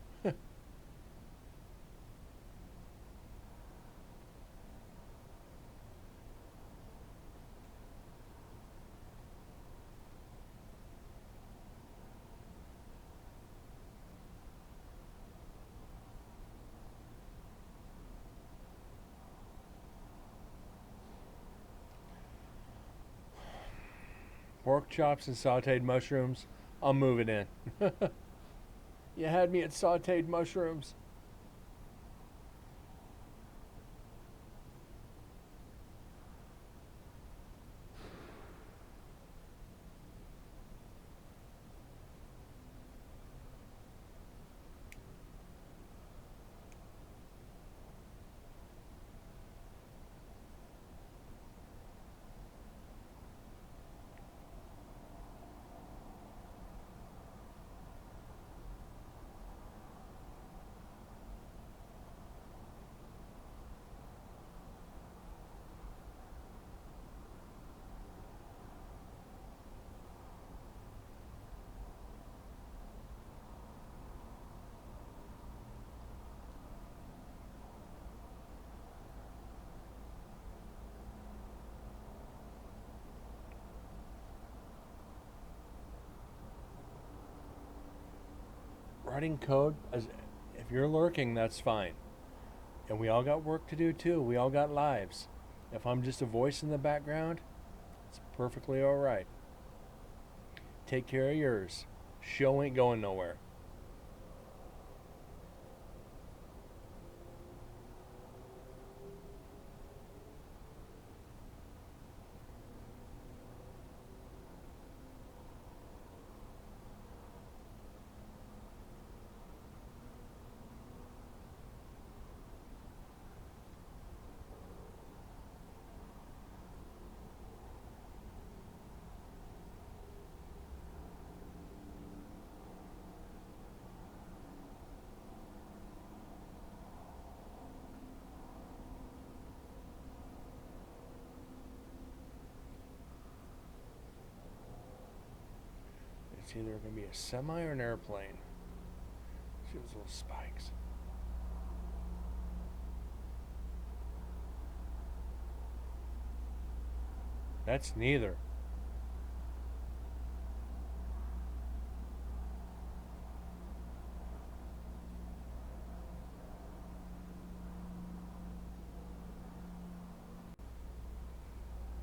S2: Pork chops and sauteed mushrooms. I'm moving in. You had me at sauteed mushrooms. Writing code, if you're lurking, that's fine. And we all got work to do too. We all got lives. If I'm just a voice in the background, it's perfectly all right. Take care of yours. Show ain't going nowhere. It's either going to be a semi or an airplane. See those little spikes. That's neither.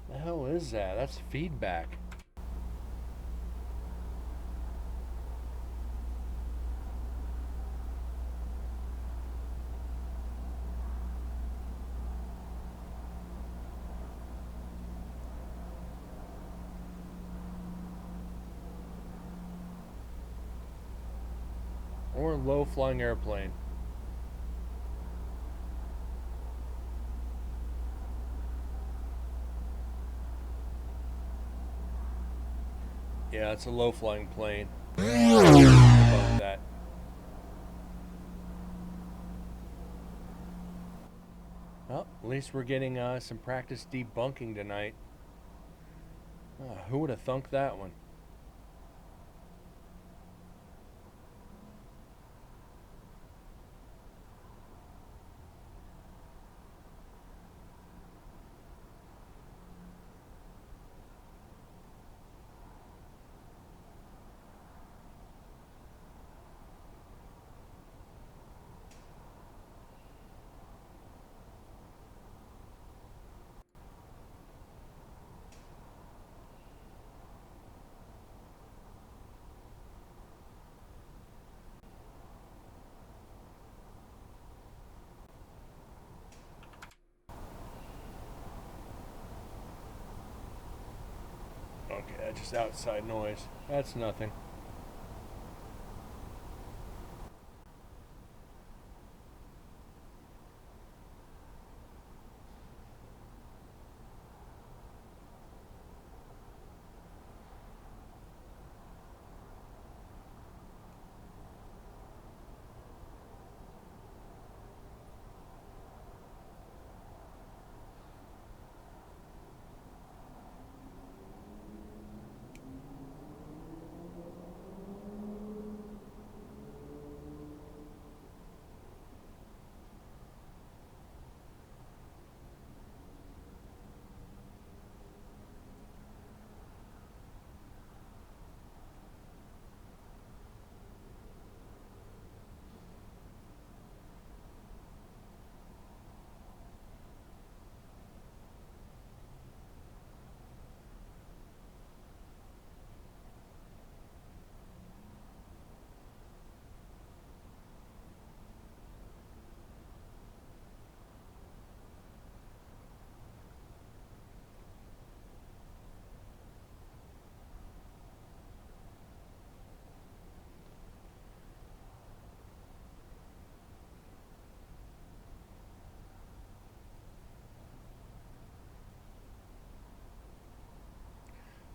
S2: The hell is that? That's feedback. or low-flying airplane. Yeah, it's a low-flying plane. Above that. Well, at least we're getting some practice debunking tonight. Who would have thunk that one? Okay, that's just outside noise. That's nothing.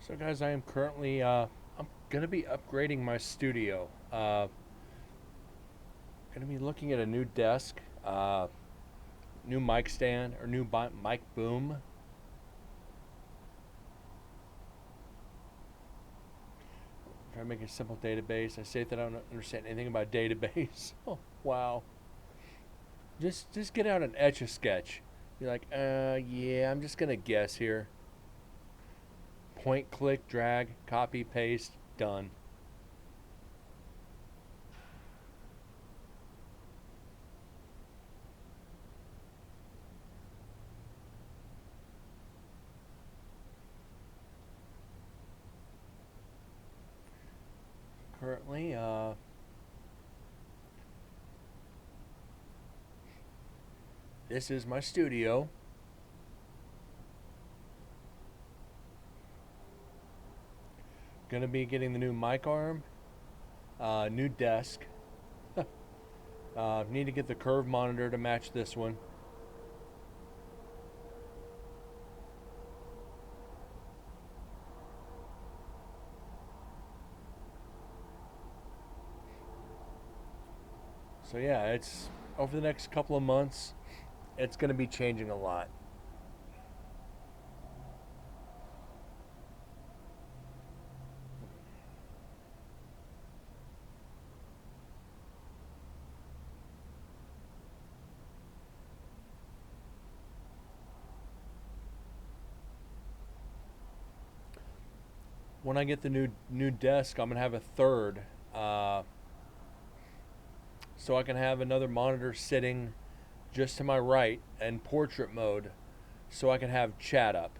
S2: So guys, I am currently, I'm going to be upgrading my studio. Going to be looking at a new desk, new mic stand, or new mic boom. Try to make a simple database. I say that I don't understand anything about database. Oh, wow. Just get out an Etch-a-Sketch. Be like, yeah, I'm just going to guess here. Point, click, drag, copy, paste, done. Currently, this is my studio. Gonna be getting the new mic arm, new desk. Need to get the curve monitor to match this one. So yeah, it's over the next couple of months, it's going to be changing a lot. When I get the new desk, I'm going to have a third, so I can have another monitor sitting just to my right in portrait mode, so I can have chat up.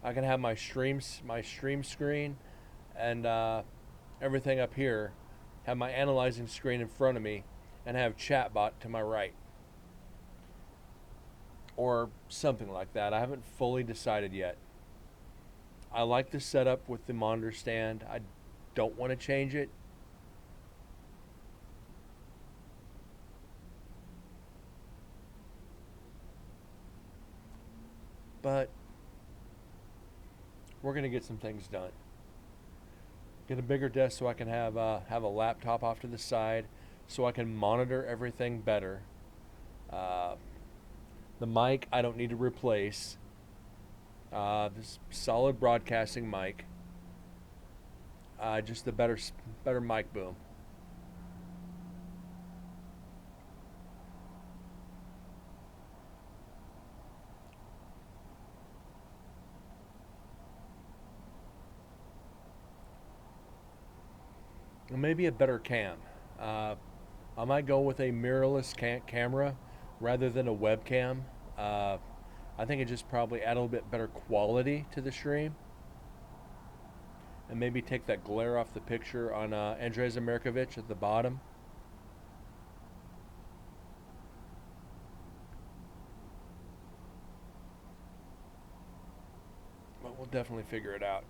S2: I can have my stream screen and everything up here, have my analyzing screen in front of me, and have chatbot to my right, or something like that. I haven't fully decided yet. I like the setup with the monitor stand. I don't want to change it. going to get some things done. Get a bigger desk so I can have a laptop off to the side so I can monitor everything better. The mic I don't need to replace. This solid broadcasting mic. Just the better mic boom. And maybe a better cam. I might go with a mirrorless camera rather than a webcam. I think it just probably add a little bit better quality to the stream. And maybe take that glare off the picture on Andrei Zamirkovich at the bottom. But we'll definitely figure it out.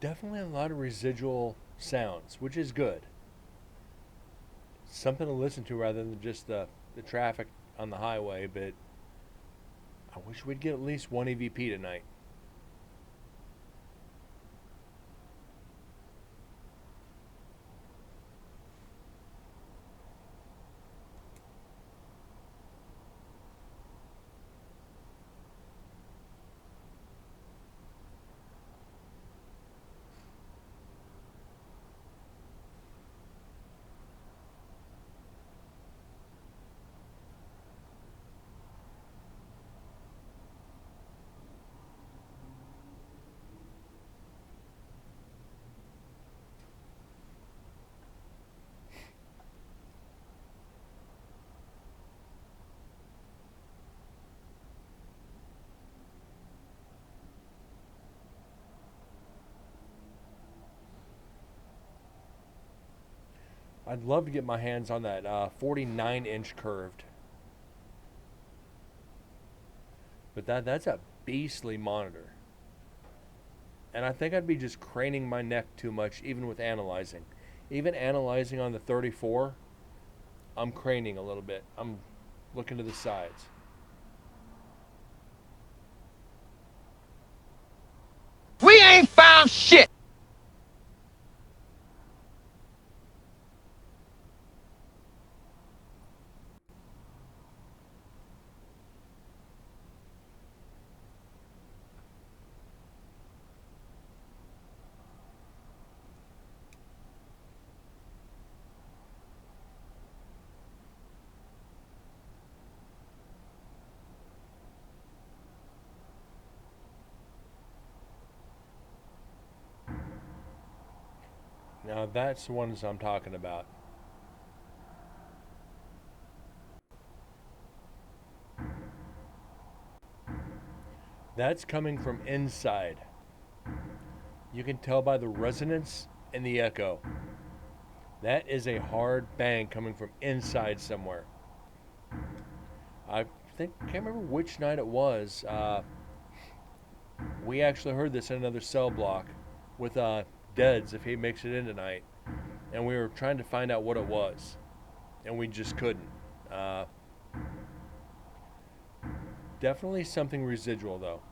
S2: Definitely a lot of residual sounds, which is good. Something to listen to rather than just the traffic on the highway, but I wish we'd get at least one EVP tonight. I'd love to get my hands on that 49-inch curved. But that's a beastly monitor. And I think I'd be just craning my neck too much even with analyzing. Even analyzing on the 34, I'm craning a little bit. I'm looking to the sides.
S3: We ain't found shit.
S2: Now that's the ones I'm talking about. That's coming from inside. You can tell by the resonance and the echo. That is a hard bang coming from inside somewhere. I can't remember which night it was. We actually heard this in another cell block with Deads if he makes it in tonight, and we were trying to find out what it was, and we just couldn't. Definitely something residual though.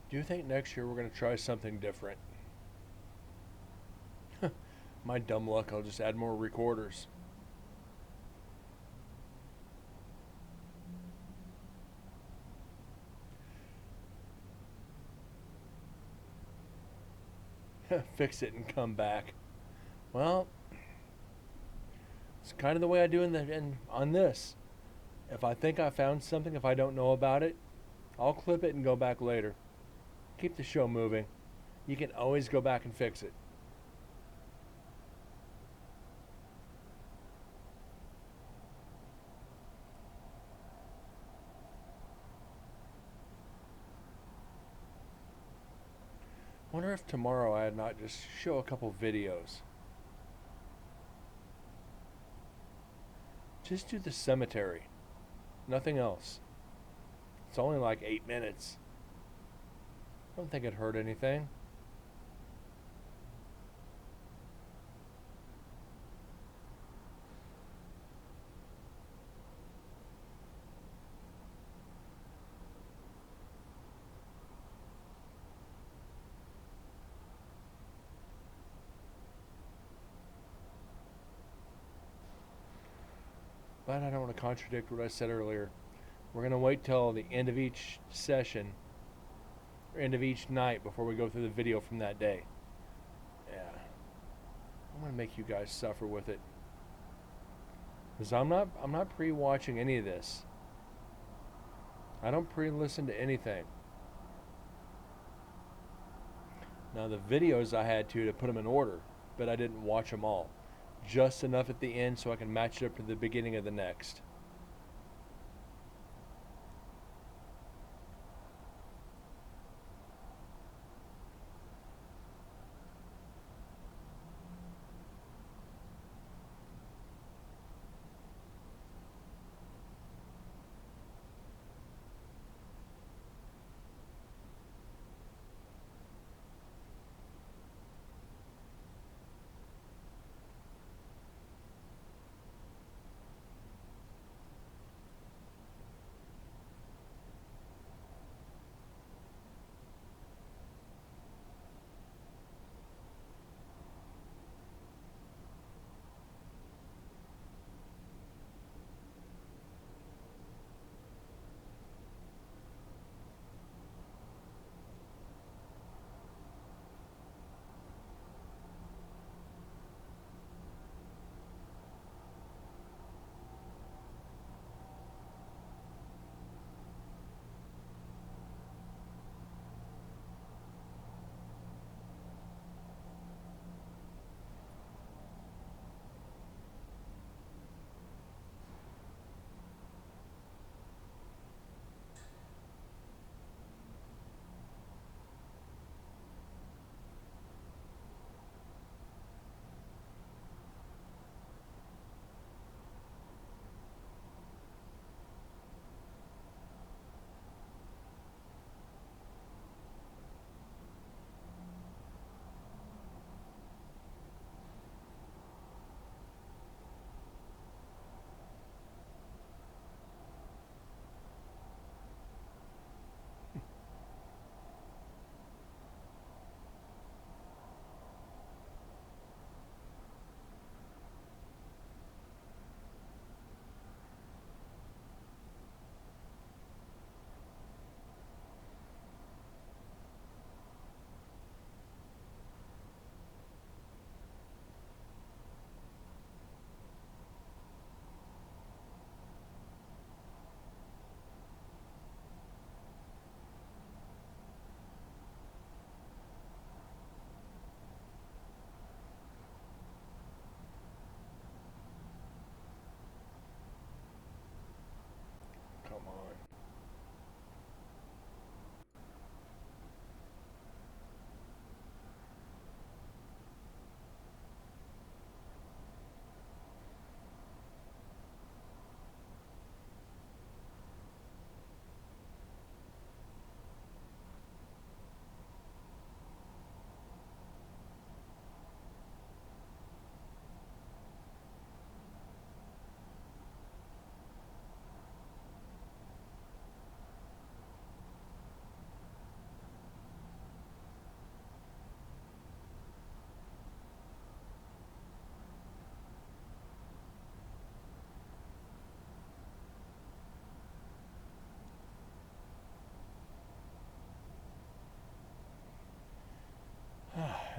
S2: Do you think next year we're going to try something different? My dumb luck, I'll just add more recorders. Fix it and come back. Well, it's kind of the way I do on this. If I think I found something, if I don't know about it, I'll clip it and go back later. Keep the show moving. You can always go back and fix it. Wonder if tomorrow I had not just show a couple videos. Just do the cemetery. Nothing else. It's only like 8 minutes. I don't think it hurt anything. But I don't want to contradict what I said earlier. We're going to wait till the end of each session, or end of each night, before we go through the video from that day. Yeah. I'm going to make you guys suffer with it. Because I'm not pre-watching any of this. I don't pre-listen to anything. Now the videos I had to put them in order, but I didn't watch them all. Just enough at the end so I can match it up to the beginning of the next.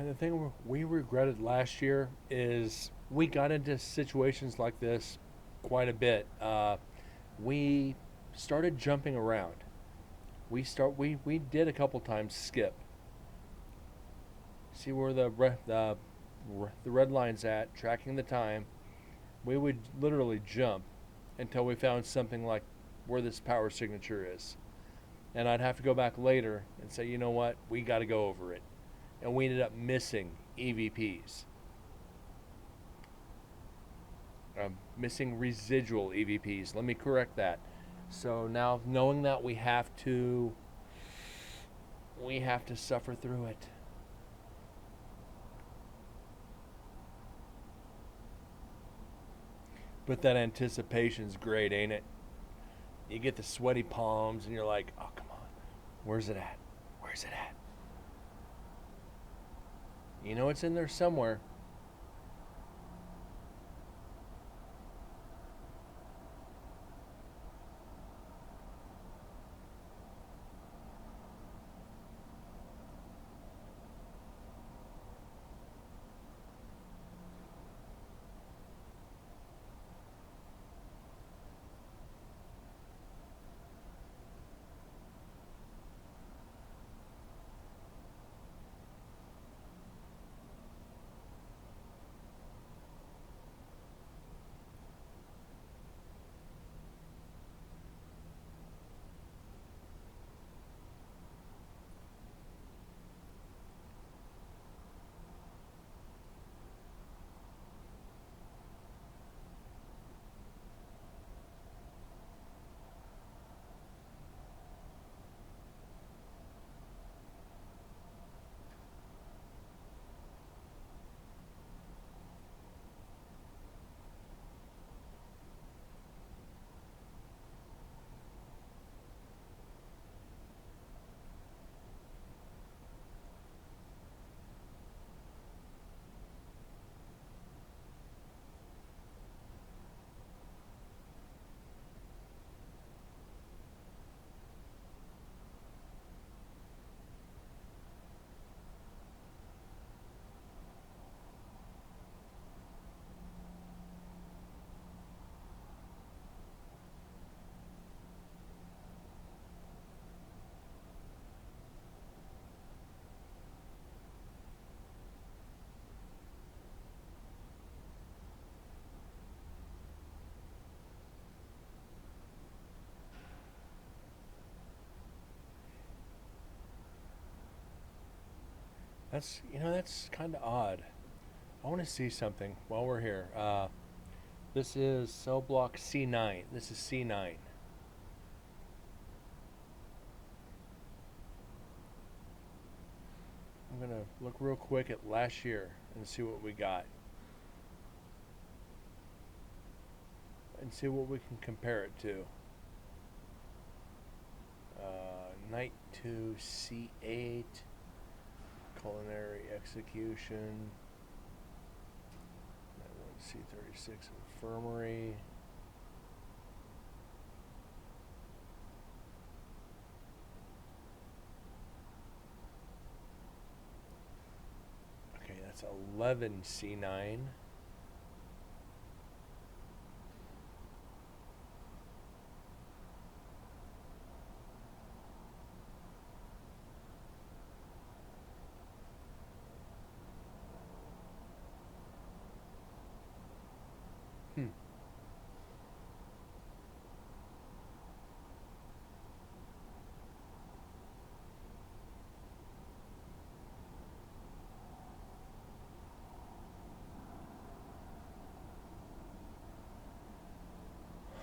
S2: the thing we regretted last year is we got into situations like this quite a bit. We started jumping around. We did a couple times skip. See where the red line's at, tracking the time. We would literally jump until we found something like where this power signature is. And I'd have to go back later and say, you know what, we got to go over it. And we ended up missing EVPs. Missing residual EVPs. Let me correct that. So now knowing that we have to suffer through it. But that anticipation's great, ain't it? You get the sweaty palms and you're like, oh, come on. Where's it at? Where's it at? You know it's in there somewhere. That's kind of odd. I want to see something while we're here. This is cell block C9. This is C9. I'm going to look real quick at last year and see what we got. And see what we can compare it to. Night 2 C8. Culinary execution. C36 infirmary. Okay, that's 11 C9.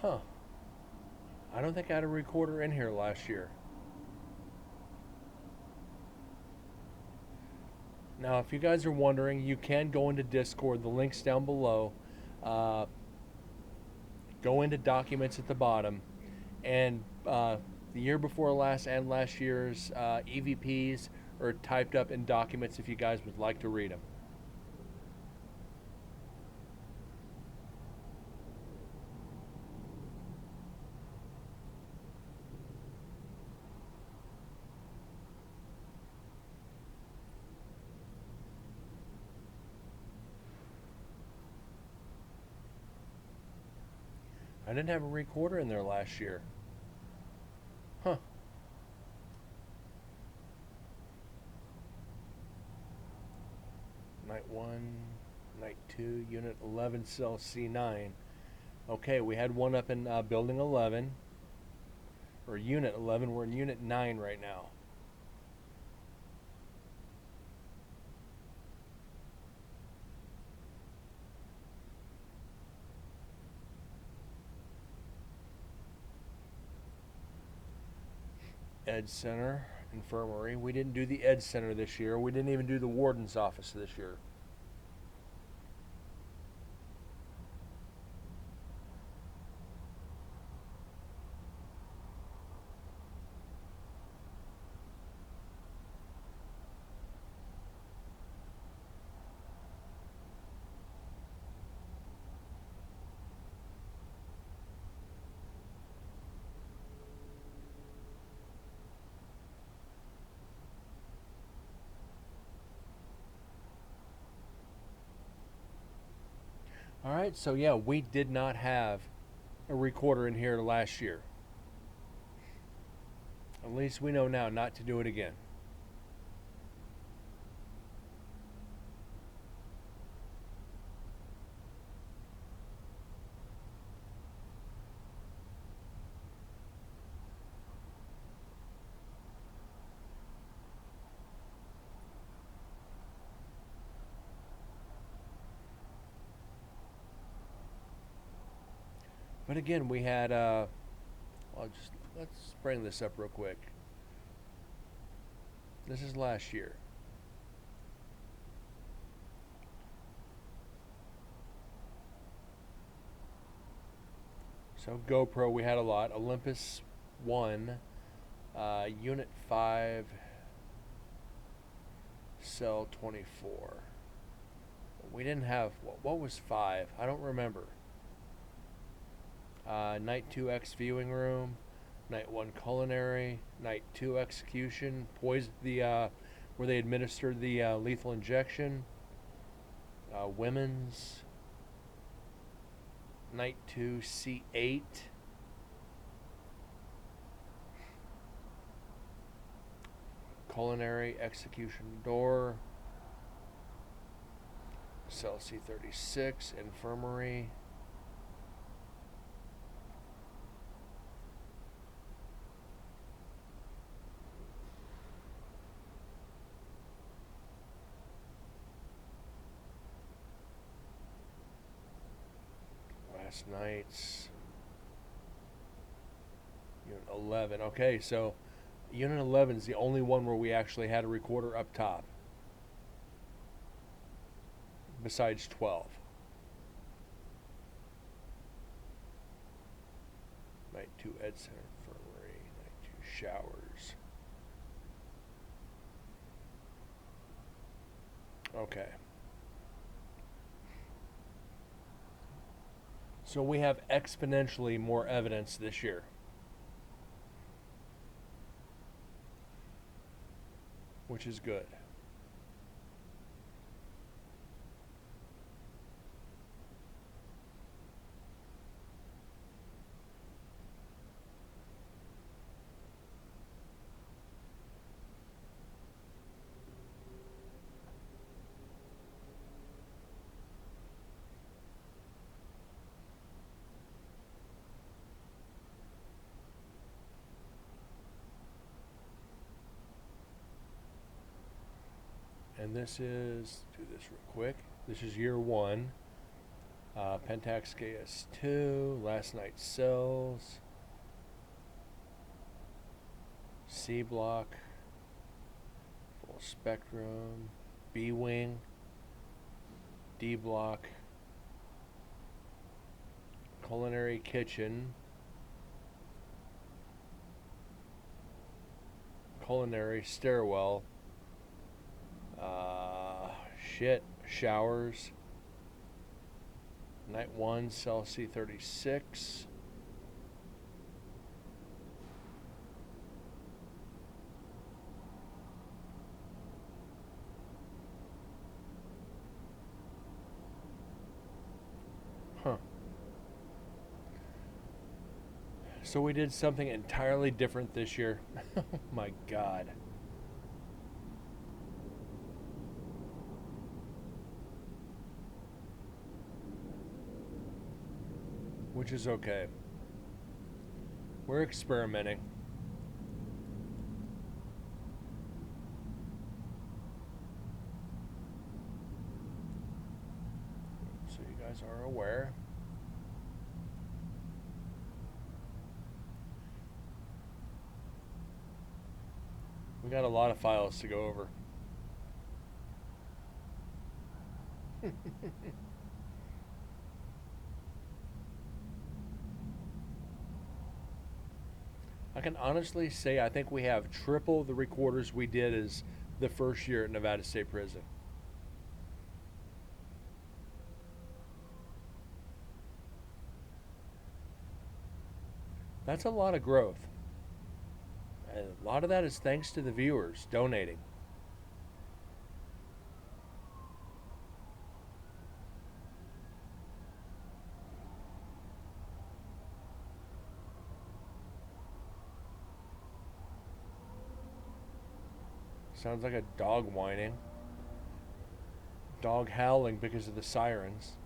S2: Huh. I don't think I had a recorder in here last year. Now, if you guys are wondering, you can go into Discord. The link's down below. Go into documents at the bottom. And the year before last and last year's EVPs are typed up in documents if you guys would like to read them. I didn't have a recorder in there last year. Huh. Night 1, Night 2, Unit 11, Cell C9. Okay, we had one up in Building 11, or Unit 11. We're in Unit 9 right now. Ed Center, Infirmary. We didn't do the Ed Center this year. We didn't even do the Warden's Office this year. All right, so yeah, we did not have a recorder in here last year. At least we know now not to do it again. But again, we had let's bring this up real quick. This is last year. So GoPro, we had a lot. Olympus 1, Unit 5, Cell 24. We didn't have, what was 5? I don't remember. Night 2 X Viewing Room, Night 1 Culinary, Night 2 Execution, where they administered the lethal injection, Women's, Night 2 C8, Culinary Execution Door, Cell C36, Infirmary. Last night's Unit 11. Okay, so Unit 11 is the only one where we actually had a recorder up top, besides 12. Night 2 Ed Center Infirmary, Night 2 Showers. Okay. So we have exponentially more evidence this year. Which is good. And this is, do this real quick. This is year 1. Pentax KS2, Last Night Cells, C Block, Full Spectrum, B Wing, D Block, Culinary Kitchen, Culinary Stairwell, Showers, Night 1 Cell C36, So we did something entirely different this year. Oh my God. Which is okay. We're experimenting. So you guys are aware. We got a lot of files to go over. I can honestly say I think we have triple the recorders we did as the first year at Nevada State Prison. That's a lot of growth. And a lot of that is thanks to the viewers donating. Sounds like a dog whining. Dog howling because of the sirens.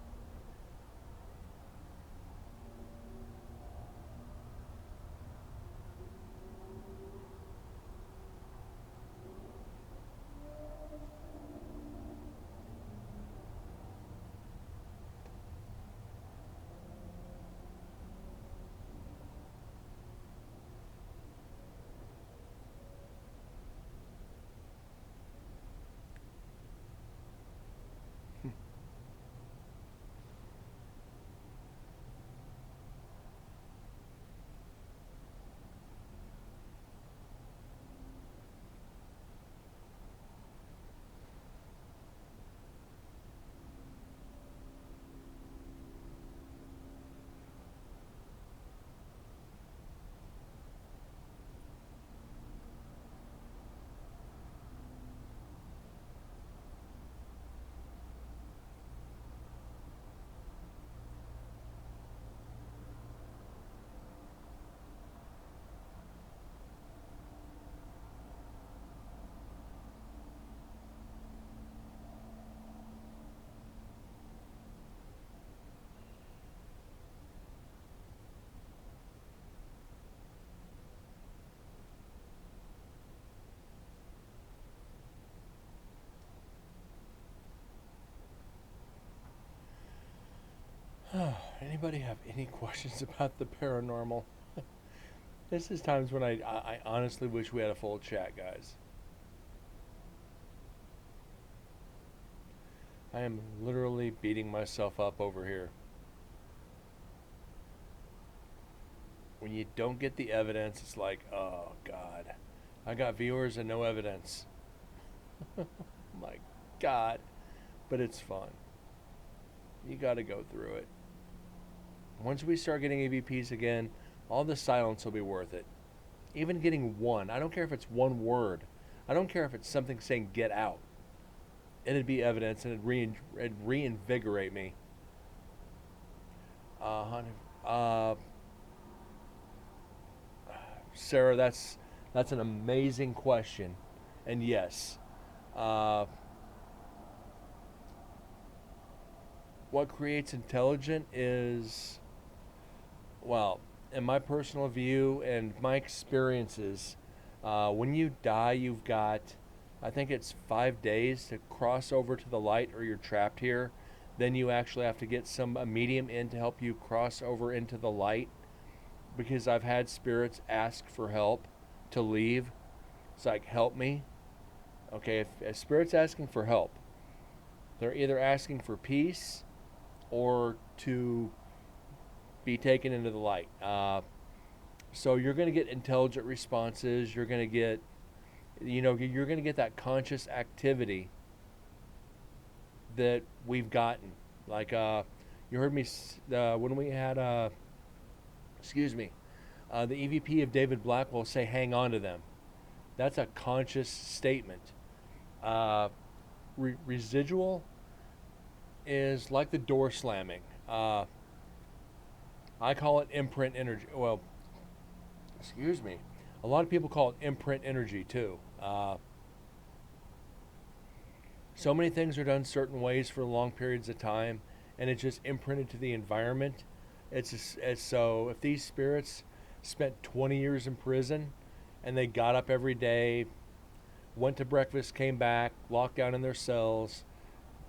S2: Anybody have any questions about the paranormal? This is times when I honestly wish we had a full chat, guys. I am literally beating myself up over here. When you don't get the evidence, it's like, oh God, I got viewers and no evidence. My God. But it's fun. You got to go through it. Once we start getting EVPs again, all the silence will be worth it. Even getting one. I don't care if it's one word. I don't care if it's something saying get out. It'd be evidence and it'd reinvigorate me. Sarah, that's an amazing question. And yes, what creates intelligent is, well, in my personal view and my experiences, when you die, you've got, I think it's 5 days to cross over to the light or you're trapped here. Then you actually have to get a medium in to help you cross over into the light, because I've had spirits ask for help to leave. It's like, help me. Okay, if a spirit's asking for help, they're either asking for peace or to be taken into the light. So you're going to get intelligent responses. You're going to get, you're going to get that conscious activity that we've gotten. Like, you heard me when we had, the EVP of David Blackwell say, hang on to them. That's a conscious statement. Residual is like the door slamming. I call it imprint energy. Well, excuse me, a lot of people call it imprint energy too. So many things are done certain ways for long periods of time, and it's just imprinted to the environment. It's so if these spirits spent 20 years in prison, and they got up every day, went to breakfast, came back, locked down in their cells,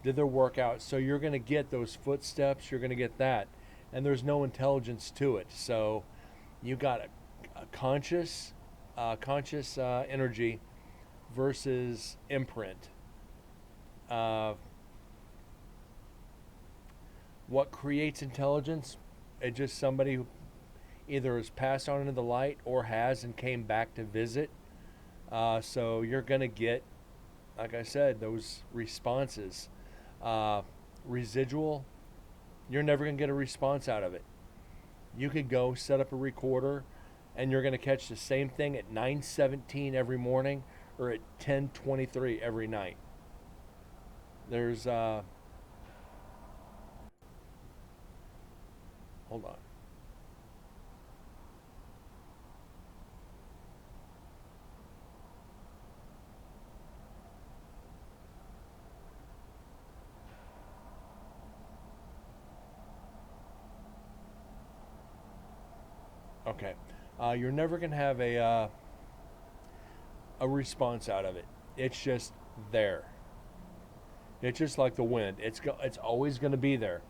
S2: did their workout. So you're going to get those footsteps, you're going to get that. And there's no intelligence to it. So you got a conscious energy versus imprint. What creates intelligence? It's just somebody who either has passed on into the light or has and came back to visit. So you're going to get, like I said, those responses. Residual, you're never going to get a response out of it. You could go set up a recorder and you're going to catch the same thing at 9:17 every morning or at 10:23 every night. There's hold on. Okay. You're never going to have a response out of it. It's just there. It's just like the wind. It's always going to be there.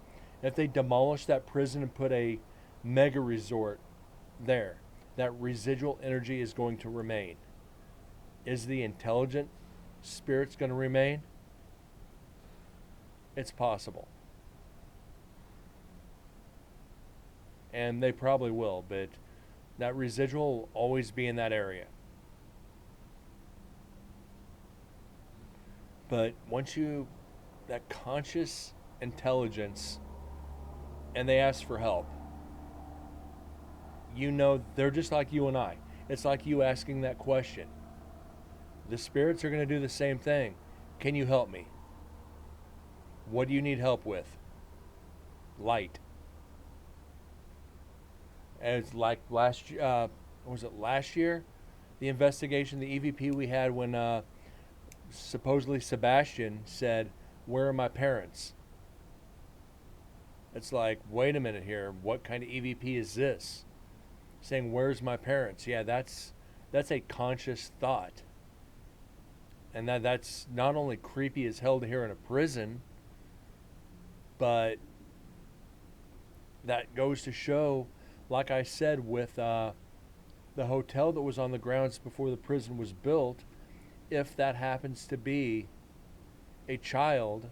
S2: If they demolish that prison and put a mega resort there, that residual energy is going to remain. Is the intelligent spirits going to remain? It's possible. And they probably will, but that residual will always be in that area. But once that conscious intelligence, and they ask for help, they're just like you and I. It's like you asking that question. The spirits are going to do the same thing. Can you help me? What do you need help with? Light. As like last year? The investigation, the EVP we had when supposedly Sebastian said, "Where are my parents?" It's like, wait a minute here. What kind of EVP is this? Saying, "Where's my parents?" Yeah, that's a conscious thought. And that's not only creepy as hell to hear in a prison, but that goes to show, like I said, with the hotel that was on the grounds before the prison was built, if that happens to be a child,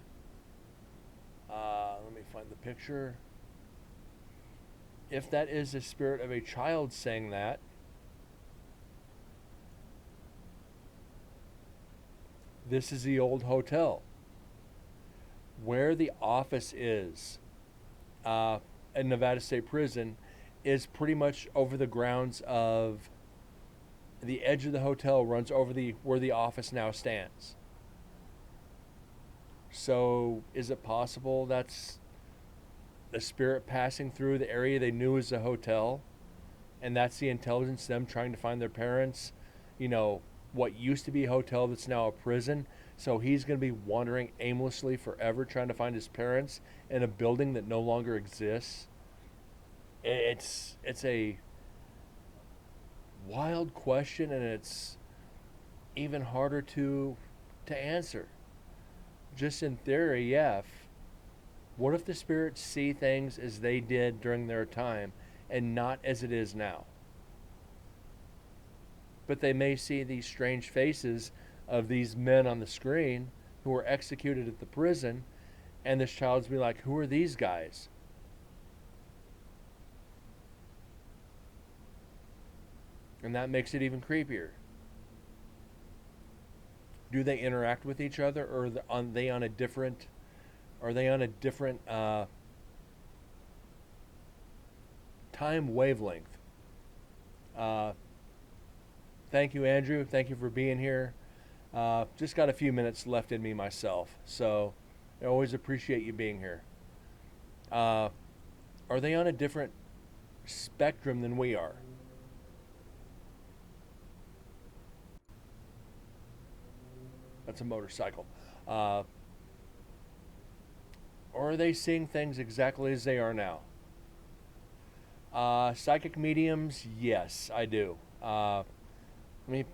S2: let me find the picture. If that is the spirit of a child saying that, this is the old hotel. Where the office is in Nevada State Prison is pretty much over the grounds of the edge of the hotel runs over where the office now stands. So is it possible that's the spirit passing through the area they knew as a hotel, and that's the intelligence, them trying to find their parents, what used to be a hotel that's now a prison. So he's going to be wandering aimlessly forever trying to find his parents in a building that no longer exists. It's a wild question, and it's even harder to answer. Just in theory, yeah. What if the spirits see things as they did during their time and not as it is now? But they may see these strange faces of these men on the screen who were executed at the prison, and this child's be like, who are these guys? And that makes it even creepier. Do they interact with each other, or are they on a different time wavelength? Thank you, Andrew. Thank you for being here. Just got a few minutes left in me myself, so I always appreciate you being here. Are they on a different spectrum than we are? That's a motorcycle. Uh, or are they seeing things exactly as they are now? Psychic mediums, yes, I do. I mean,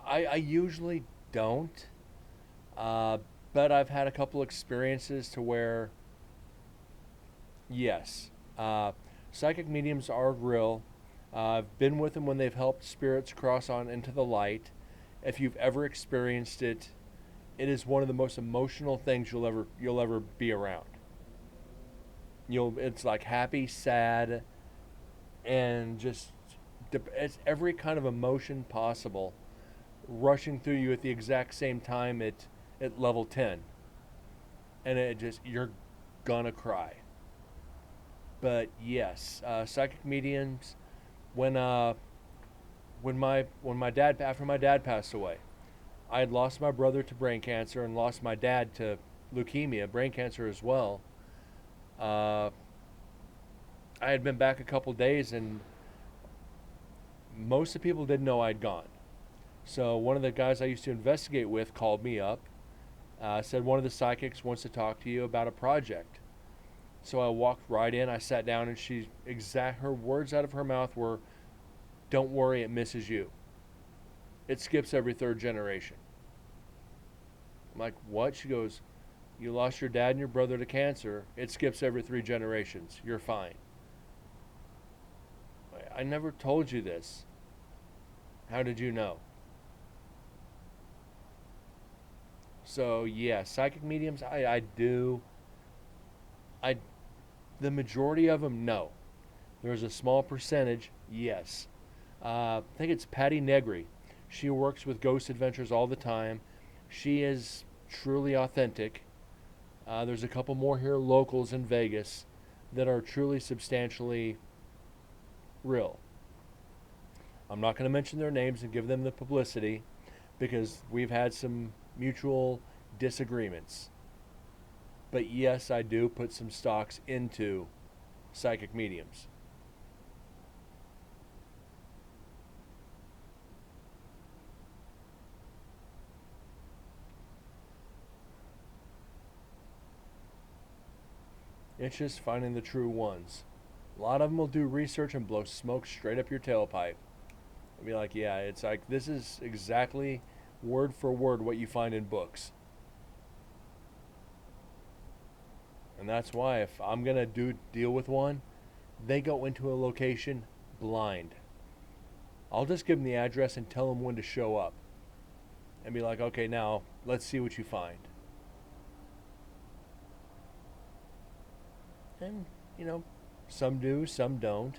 S2: I usually don't, uh, but I've had a couple experiences to where, yes, psychic mediums are real. I've been with them when they've helped spirits cross on into the light. If you've ever experienced it, it is one of the most emotional things you'll ever be around. It's like happy, sad, and just it's every kind of emotion possible rushing through you at the exact same time at level 10, and it just you're gonna cry. But yes, psychic mediums. When uh when my when my dad after my dad passed away, I had lost my brother to brain cancer and lost my dad to leukemia, brain cancer as well. uh I had been back a couple days, and most of the people didn't know I'd gone. So one of the guys I used to investigate with called me up, said one of the psychics wants to talk to you about a project. So I walked right in. I sat down, and her words out of her mouth were, "Don't worry, it misses you. It skips every third generation." I'm like, "What?" She goes, "You lost your dad and your brother to cancer. It skips every 3 generations. You're fine." I never told you this. How did you know? So yeah, psychic mediums. I do. I The majority of them, no. There's a small percentage, yes. I think it's Patty Negri. She works with Ghost Adventures all the time. She is truly authentic. There's a couple more here locals in Vegas that are truly substantially real. I'm not going to mention their names and give them the publicity because we've had some mutual disagreements. But yes, I do put some stocks into psychic mediums. It's just finding the true ones. A lot of them will do research and blow smoke straight up your tailpipe. I'll be like, yeah, it's like this is exactly word for word what you find in books. And that's why if I'm gonna deal with one, they go into a location blind. I'll just give them the address and tell them when to show up, and be like, okay, now let's see what you find. And some do, some don't.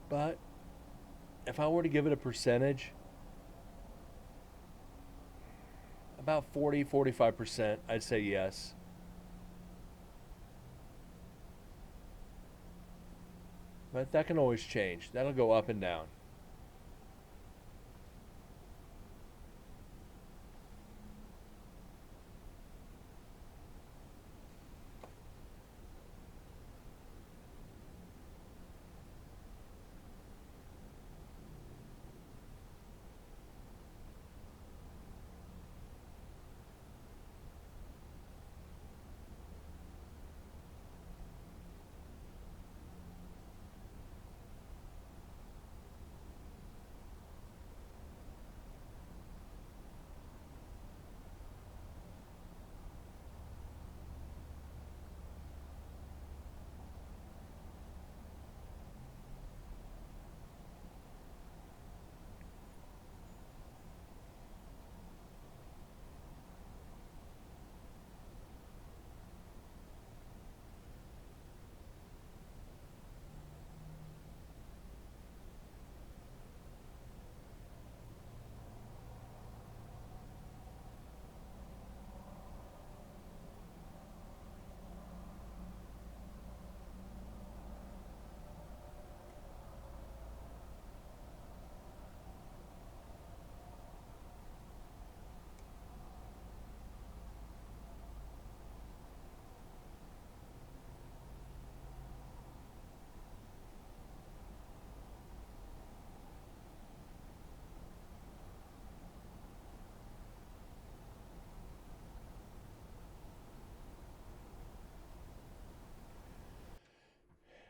S2: But if I were to give it a percentage, about 40-45%, I'd say yes. But that can always change. That'll go up and down.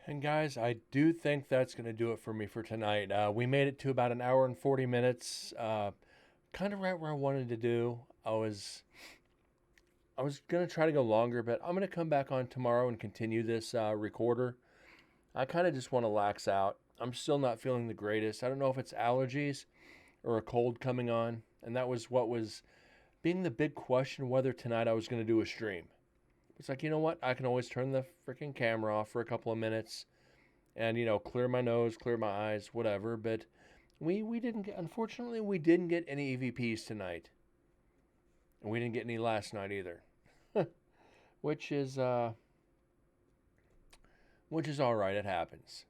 S2: And guys, I do think that's going to do it for me for tonight. We made it to about an hour and 40 minutes. Kind of right where I wanted to do. I was going to try to go longer, but I'm going to come back on tomorrow and continue this recorder. I kind of just want to lax out. I'm still not feeling the greatest. I don't know if it's allergies or a cold coming on. And that was what was being the big question, whether tonight I was going to do a stream. It's like, you know what? I can always turn the freaking camera off for a couple of minutes and, clear my nose, clear my eyes, whatever. But we didn't get, unfortunately, we didn't get any EVPs tonight. And we didn't get any last night either. Which is all right. It happens.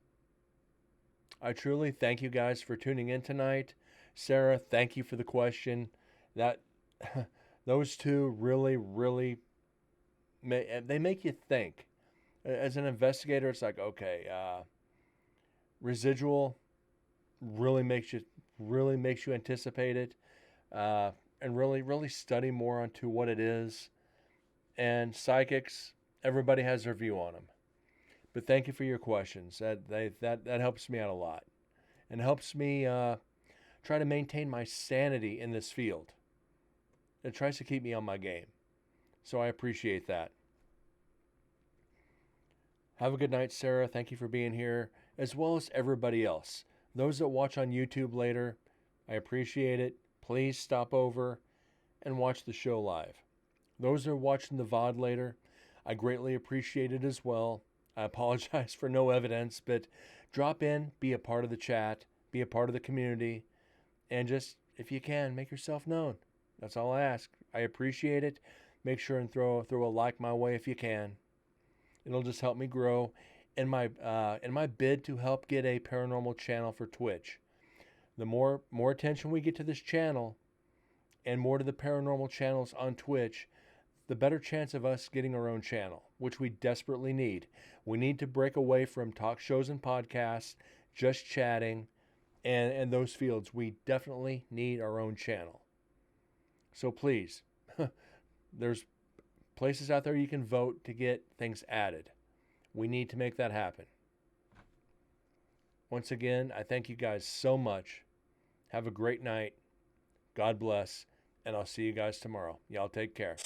S2: I truly thank you guys for tuning in tonight. Sarah, thank you for the question. That those two really, really they make you think. As an investigator, it's like, okay, residual really makes you anticipate it, and really study more onto what it is. And psychics, everybody has their view on them. But thank you for your questions. That helps me out a lot, and helps me try to maintain my sanity in this field. It tries to keep me on my game. So I appreciate that. Have a good night, Sarah. Thank you for being here, as well as everybody else. Those that watch on YouTube later, I appreciate it. Please stop over and watch the show live. Those that are watching the VOD later, I greatly appreciate it as well. I apologize for no evidence, but drop in, be a part of the chat, be a part of the community, and just, if you can, make yourself known. That's all I ask. I appreciate it. Make sure and throw a like my way if you can. It'll just help me grow in my bid to help get a paranormal channel for Twitch. The more attention we get to this channel, and more to the paranormal channels on Twitch, the better chance of us getting our own channel, which we desperately need. We need to break away from talk shows and podcasts, just chatting, and those fields. We definitely need our own channel. So please, there's places out there you can vote to get things added. We need to make that happen. Once again, I thank you guys so much. Have a great night. God bless. And I'll see you guys tomorrow. Y'all take care.